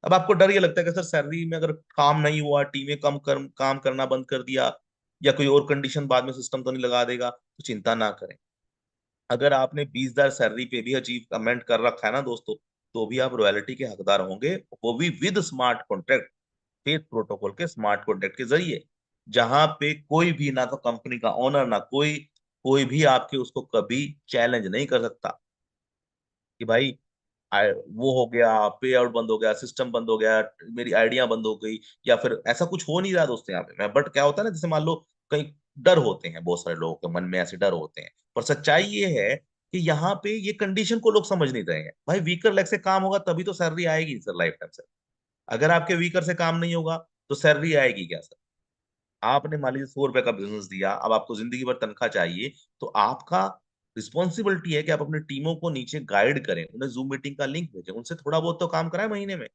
अब आपको डर ये लगता है कि सर सैलरी में अगर काम नहीं हुआ, टीमें काम करना बंद कर दिया, या कोई और कंडीशन बाद में सिस्टम तो नहीं लगा देगा, तो चिंता ना करें। अगर आपने 20,000 सैलरी पे भी अचीवमेंट कर रखा है ना दोस्तों, तो भी आप रॉयल्टी के हकदार होंगे, वो भी with smart contract, faith protocol के स्मार्ट कॉन्ट्रैक्ट के जरिए। जहां पे कोई भी, ना तो कंपनी का ओनर, ना कोई कोई भी आपके उसको कभी चैलेंज नहीं कर सकता कि भाई वो हो गया, पे आउट बंद हो गया, सिस्टम बंद हो गया, मेरी आइडिया बंद हो गई, या फिर ऐसा कुछ हो नहीं रहा दोस्तों यहाँ पे मैं। बट क्या होता है ना, जैसे मान लो कहीं डर होते हैं, बहुत सारे लोगों के मन में ऐसे डर होते हैं, पर सच्चाई ये है कि यहाँ पे ये कंडीशन को लोग समझ नहीं रहे हैं। भाई वीकर लेग से काम होगा तभी तो सैलरी आएगी सर लाइफ टाइम। सर अगर आपके वीकर से काम नहीं होगा तो सैलरी आएगी क्या सर? आपने मान लीजिए 100 रुपए का बिजनेस दिया, अब आपको जिंदगी भर तनख्वाह चाहिए, तो आपका रिस्पॉन्सिबिलिटी है कि आप अपनी टीमों को नीचे गाइड करें, उन्हें जूम मीटिंग का लिंक भेजें, उनसे थोड़ा बहुत तो काम कराएं महीने में।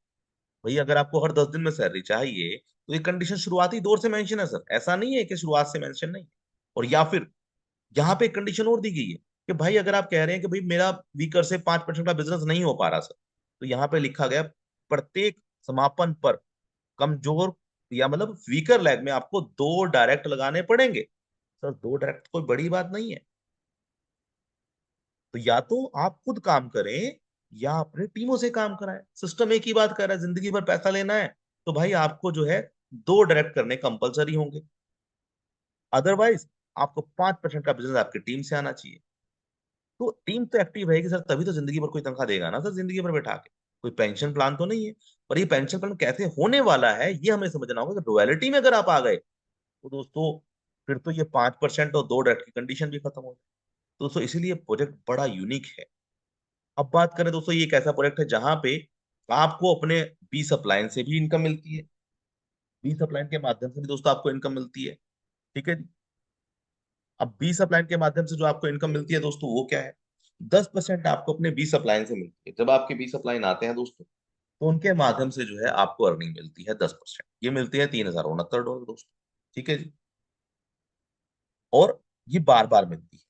भाई अगर आपको हर 10 दिन में सैलरी चाहिए तो ये कंडीशन शुरुआती दौर से मेंशन है सर, ऐसा नहीं है कि शुरुआत से मेंशन नहीं है। और या फिर यहाँ पे एक कंडीशन और दी गई है कि भाई अगर आप कह रहे हैं कि भाई मेरा वीकर से 5% का बिजनेस नहीं हो पा रहा सर, तो यहाँ पे लिखा गया प्रत्येक समापन पर कमजोर या मतलब वीकर लेग में आपको 2 डायरेक्ट लगाने पड़ेंगे। सर 2 डायरेक्ट कोई बड़ी बात नहीं है। तो या तो आप खुद काम करें या अपने टीमों से काम कराएं। सिस्टम एक ही बात कर रहा है, जिंदगी भर पैसा लेना है तो भाई आपको जो है 2 डायरेक्ट करने कंपलसरी होंगे। अदरवाइज आपको 5% का बिजनेस आपकी टीम से आना चाहिए। तो टीम तो एक्टिव रहेगी सर, तभी तो जिंदगी भर कोई तनख्वाह देगा ना सर, जिंदगी भर बैठा के। कोई पेंशन प्लान तो नहीं है। पर ये पेंशन प्लान कैसे होने वाला है ये हमें समझना होगा। रॉयल्टी में अगर आप आ गए तो दोस्तों फिर तो ये 5% और 2 डायरेक्ट की कंडीशन भी खत्म हो जाए। तो दोस्तों इसीलिए प्रोजेक्ट बड़ा यूनिक है। अब बात करें दोस्तों, ये एक ऐसा प्रोजेक्ट है जहां पे आपको अपने बी सप्लाइन से भी इनकम मिलती है। बी सप्लाइन के माध्यम से भी दोस्तों आपको इनकम मिलती है। ठीक है जी। अब बी सप्लाइन के माध्यम से जो आपको इनकम मिलती है दोस्तों वो क्या है? 10% आपको अपने बी सप्लाइन से मिलती है। जब आपके बी सप्लाइन आते हैं दोस्तों तो उनके माध्यम से जो है आपको अर्निंग मिलती है 10%। ये मिलती है $3069 दोस्तों। ठीक है जी। और ये बार बार मिलती है।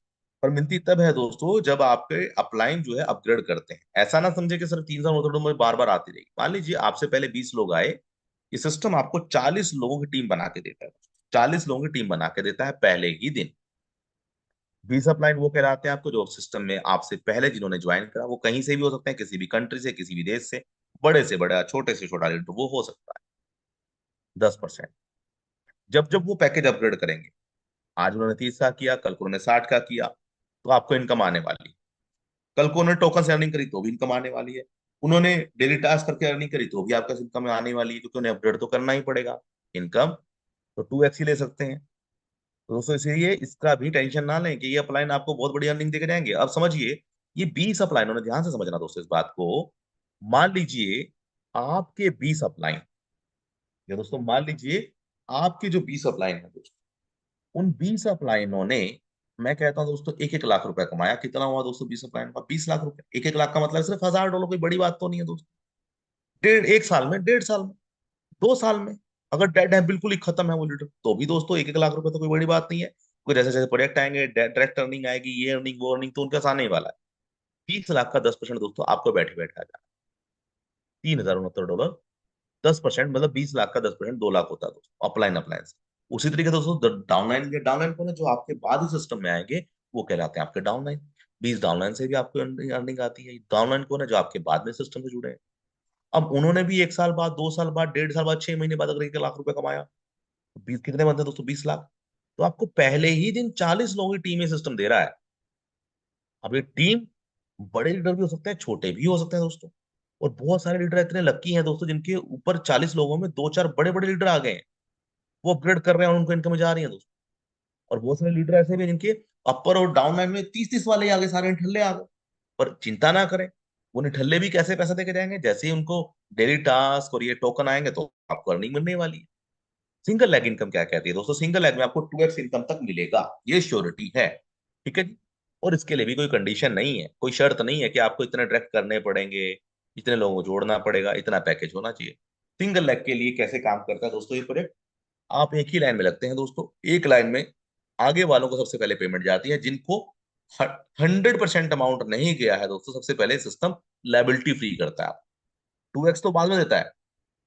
पर मिलती तब है दोस्तों जब आपके अपलाइन जो है अपग्रेड करते हैं। ऐसा ना समझे कि सर 3 साल में बार बार आती रहेगी। मान लीजिए आपसे पहले 20 लोग आए, ये सिस्टम आपको 40 लोगों की टीम बना के देता है। 40 लोगों की टीम बना के देता है पहले ही दिन। 20 अपलाइन वो कहलाते हैं आपको जो सिस्टम में आपसे पहले जिन्होंने ज्वाइन करा, वो कहीं से भी हो सकते हैं, किसी भी कंट्री से, किसी भी देश से, बड़े से बड़ा, छोटे से छोटा लीडर वो हो सकता है। 10%। जब जब वो पैकेज अपग्रेड करेंगे, आज उन्होंने 30 का किया, कल को उन्होंने 60 का किया, तो आपको इनकम आने वाली। कल को उन्होंने टोकन से अर्निंग करी तो भी इनकम आने वाली है। उन्होंने डेली टास्क करके अर्निंग करी तो भी आपका इनकम आने वाली है, क्योंकि उन्हें अपग्रेड तो करना ही पड़ेगा। इनकम तो 2x ही ले सकते हैं। तो दोस्तों इसलिए इसका भी टेंशन ना लें कि ये अपलाइन आपको बहुत बड़ी अर्निंग देके जाएंगे। अब समझिए, ये 20 अपलाइन, उन्हें ध्यान से समझना दोस्तों इस बात को। मान लीजिए आपके 20 अपलाइन, या दोस्तों मान लीजिए आपके जो 20 अपलाइन है दोस्तों, उन 20 अपलाइनों ने, मैं कहता हूं दोस्तों, 1-1 लाख रुपए कमाया। कितना हुआ दोस्तों 20 अपलाइन का? 20 लाख रुपए। 1-1 लाख का मतलब सिर्फ $1000, कोई बड़ी बात तो नहीं है दोस्तों। डेढ़ एक साल में, 1.5 साल में, 2 साल में, अगर डेड है, बिल्कुल ही खत्म है वो लीडर, तो भी दोस्तों 1-1 लाख रुपए तो कोई बड़ी बात नहीं है। कोई जैसे जैसे प्रोजेक्ट आएंगे, डायरेक्ट अर्निंग आएगी, ये अर्निंग वो अर्निंग, तो उनके साथ आने ही वाला है। 30 लाख का 10% दोस्तों आपको बैठे बैठे आ जाए। $3069। 10% मतलब 20 लाख का 10%, 2 लाख होता है दोस्तों अपलाइन अपलाइन से। उसी तरीके से दोस्तों डाउनलाइन, ये डाउनलाइन कौन है? जो आपके बाद ही सिस्टम में आएंगे, वो कहलाते हैं आपके डाउनलाइन। 20 डाउनलाइन से भी आपको अर्निंग आती है। डाउनलाइन कौन है? जो आपके बाद में सिस्टम से जुड़े हैं। अब उन्होंने भी 1 साल बाद, 2 साल बाद, 1.5 साल बाद, 6 महीने बाद अगर 1 लाख रुपए कमाया, तो 20 कितने बनते हैं दोस्तों? 20 लाख। तो आपको पहले ही दिन 40 लोगों की टीम ये सिस्टम दे रहा है। अब ये टीम बड़े लीडर भी हो सकते हैं, छोटे भी हो सकते हैं दोस्तों। और बहुत सारे लीडर इतने लकी हैं दोस्तों जिनके ऊपर 40 लोगों में 2-4 बड़े बड़े लीडर आ गए हैं, वो अपग्रेड कर रहे हैं और उनको इनकम जा रही है दोस्तों। और बहुत सारे लीडर ऐसे भी हैं जिनके अपर और डाउन लाइन में 30-30 वाले ही आ गए, सारे निठल्ले आ गए। पर चिंता ना करें, वो निठल्ले भी कैसे पैसा देके जाएंगे? जैसे ही उनको डेली टास्क और ये टोकन आएंगे तो आपको अर्निंग मिलने वाली है। सिंगल लेग इनकम क्या कहती है दोस्तों? सिंगल लेग में आपको 2x इनकम तक मिलेगा, ये श्योरिटी है। ठीक है जी। और इसके लिए भी कोई कंडीशन नहीं है, कोई शर्त नहीं है कि आपको इतने डायरेक्ट करने पड़ेंगे, इतने लोगों को जोड़ना पड़ेगा, इतना पैकेज होना चाहिए। सिंगल लेग के लिए कैसे काम करता है दोस्तों ये प्रोजेक्ट? आप एक ही लाइन में लगते हैं दोस्तों। एक लाइन में आगे वालों को सबसे पहले पेमेंट जाती है, जिनको 100% अमाउंट नहीं गया है दोस्तों, सबसे पहले सिस्टम लाइबिलिटी फ्री करता है। 2x तो बाद में देता है।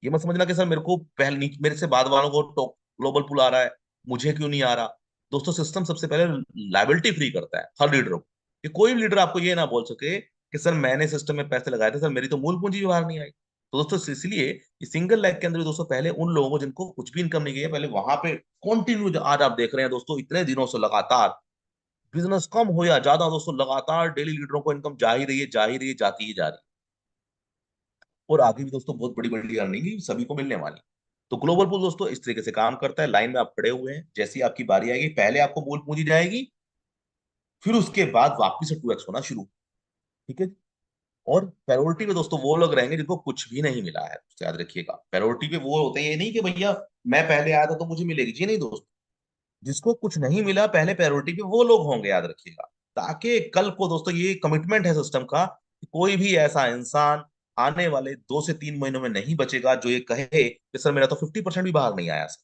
ये मत समझना कि सर मेरे को पहले मेरे से बाद वालों को ग्लोबल पुल आ रहा है, मुझे क्यों नहीं आ रहा। दोस्तों सिस्टम सबसे पहले लाइबिलिटी फ्री करता है हर लीडर को, कि कोई भी लीडर आपको ये ना बोल सके कि सर मैंने सिस्टम में पैसे लगाए थे सर, मेरी तो मूल पूंजी भी बाहर नहीं आई। तो दोस्तों इसलिए इस सिंगल लेग के अंदर भी दोस्तों पहले उन लोगों को जिनको कुछ भी इनकम नहीं गई है, पहले वहां पे कंटिन्यू, आज आप देख रहे हैं दोस्तों इतने दिनों से लगातार, बिजनेस कम हो या ज्यादा दोस्तों, लगातार डेली लीडरों को इनकम जा ही रही है, जा ही रही है, जाती ही जा रही है। और आगे भी दोस्तों बहुत बड़ी बड़ी अर्निंग सभी को मिलने वाली। तो ग्लोबल पूल दोस्तों इस तरीके से काम करता है। लाइन में आप खड़े हुए हैं, जैसी आपकी बारी आएगी पहले आपको मूल पूंजी जाएगी, फिर उसके बाद वापस से 2x होना शुरू। ठीक है। और प्रायोरिटी पे दोस्तों वो लोग रहेंगे जिनको कुछ भी नहीं मिला है, तो याद रखिएगा प्रायोरिटी पे वो होते हैं। ये नहीं कि भैया मैं पहले आया था तो मुझे मिलेगी, जी नहीं दोस्तों। जिसको कुछ नहीं मिला पहले प्रायोरिटी पे वो लोग होंगे, याद रखिएगा। ताकि कल को दोस्तों ये कमिटमेंट है सिस्टम का कि कोई भी ऐसा इंसान आने वाले 2 से 3 महीनों में नहीं बचेगा जो ये कहे कि सर मेरा तो 50% भी बाहर नहीं आया सर।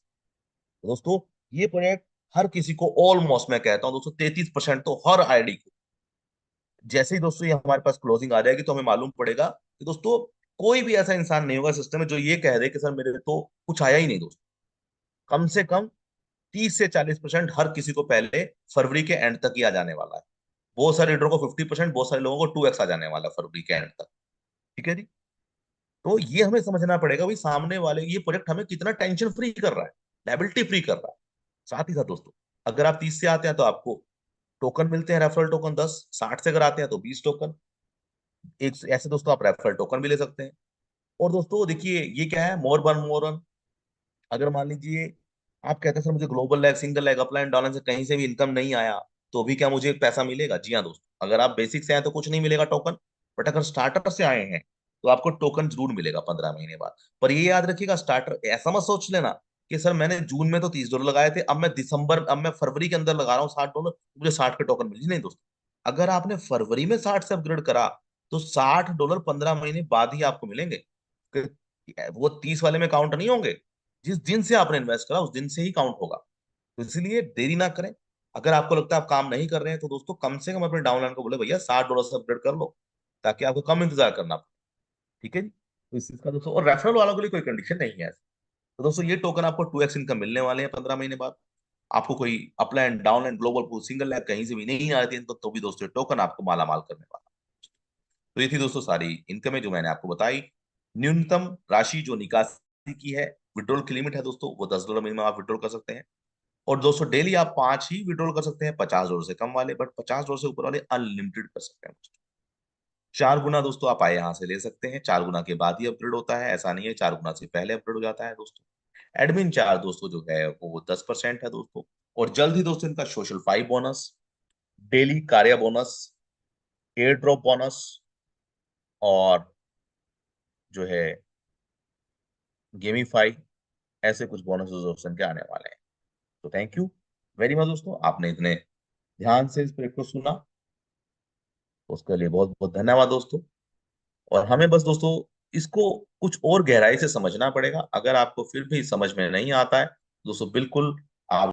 दोस्तों ये प्रोजेक्ट हर किसी को, ऑलमोस्ट मैं कहता हूँ दोस्तों 33% तो हर आईडी को, जैसे ही दोस्तों ये हमारे पास क्लोजिंग आ जाएगी तो हमें मालूम पड़ेगा कि दोस्तों कोई भी ऐसा इंसान नहीं होगा सिस्टम में जो ये कह दे कि सर मेरे तो कुछ आया ही नहीं दोस्तों। कम से कम 30 से 40% हर किसी को पहले फरवरी के एंड तक ही आ जाने वाला है। बहुत सारे लीडरों को 50%, बहुत सारे लोगों को 2x आ जाने वाला है फरवरी के एंड तक। ठीक है जी। तो ये हमें समझना पड़ेगा भाई सामने वाले ये प्रोजेक्ट हमें कितना टेंशन फ्री कर रहा है, लायबिलिटी फ्री कर रहा है। साथ ही साथ दोस्तों अगर आप 30 से आते हैं तो आपको टोकन मिलते हैं, रेफरल टोकन 10। 60 से अगर आते हैं तो 20 टोकन। एक ऐसे दोस्तों आप रेफरल टोकन भी ले सकते हैं। और दोस्तों देखिए ये क्या है, मोर बर्न मोर रन। अगर मान लीजिए आप कहते हैं सर मुझे global lag, single lag, upline downline से कहीं से भी इनकम नहीं आया, तो भी क्या मुझे पैसा मिलेगा? जी हाँ दोस्तों, अगर आप बेसिक से आए तो कुछ नहीं मिलेगा टोकन। बट अगर स्टार्टर से आए हैं तो आपको टोकन जरूर मिलेगा 15 महीने बाद। पर ये याद रखिएगा, स्टार्टर ऐसा मत सोच लेना कि सर मैंने जून में तो $30 लगाए थे, अब मैं फरवरी के अंदर लगा रहा हूँ $60, मुझे 60 के टोकन मिल जी नहीं दोस्तों। अगर आपने फरवरी में 60 से अपग्रेड करा तो $60 15 महीने बाद ही आपको मिलेंगे। वो 30 वाले में काउंट नहीं होंगे। जिस दिन से आपने इन्वेस्ट करा उस दिन से ही काउंट होगा। तो इसलिए देरी ना करें। अगर आपको लगता है आप काम नहीं कर रहे हैं तो दोस्तों कम से कम अपने डाउनलाइन को बोले भैया $60 से अपग्रेड कर लो, ताकि आपको कम इंतजार करना पड़े। ठीक है जी। तो इस चीज का दोस्तों, और रेफरल वालों के लिए कोई कंडीशन नहीं है। तो दोस्तों ये टोकन आपको 2x इनकम मिलने वाले हैं 15 महीने बाद। आपको कोई upline downline global pool single lab कहीं से भी नहीं आती है, तो भी दोस्तों टोकन आपको माला माल करने वाला। तो ये थी दोस्तों सारी इनकम है जो मैंने आपको बताई। न्यूनतम राशि जो निकासी की है, विड्रॉल की लिमिट है दोस्तों वो $10 मिनिमम आप विड्रॉल कर सकते हैं। और दोस्तों डेली आप 5 ही विड्रॉल कर सकते हैं, $50 से कम वाले, बट $50 से ऊपर वाले अनलिमिटेड कर सकते हैं। 4 गुना दोस्तों आप आए यहाँ से ले सकते हैं, 4 गुना के बाद ही अपग्रेड होता है, ऐसा नहीं है 4 गुना से पहले अपग्रेड हो जाता है दोस्तों। एडमिन चार्ज दोस्तों जो है वो 10% है दोस्तों। और जल्द ही दोस्तों इनका सोशल 5 बोनस, डेली कार्य बोनस, एयर ड्रॉप बोनस, और जो है गेमीफाई, ऐसे कुछ बोनस ऑप्शन के आने वाले हैं। तो थैंक यू वेरी मच दोस्तों, आपने इतने ध्यान से इस प्रोजेक्ट को सुना, उसके लिए बहुत बहुत धन्यवाद दोस्तों। और हमें बस दोस्तों इसको कुछ और गहराई से समझना पड़ेगा। अगर आपको फिर भी समझ में नहीं आता है दोस्तों, बिल्कुल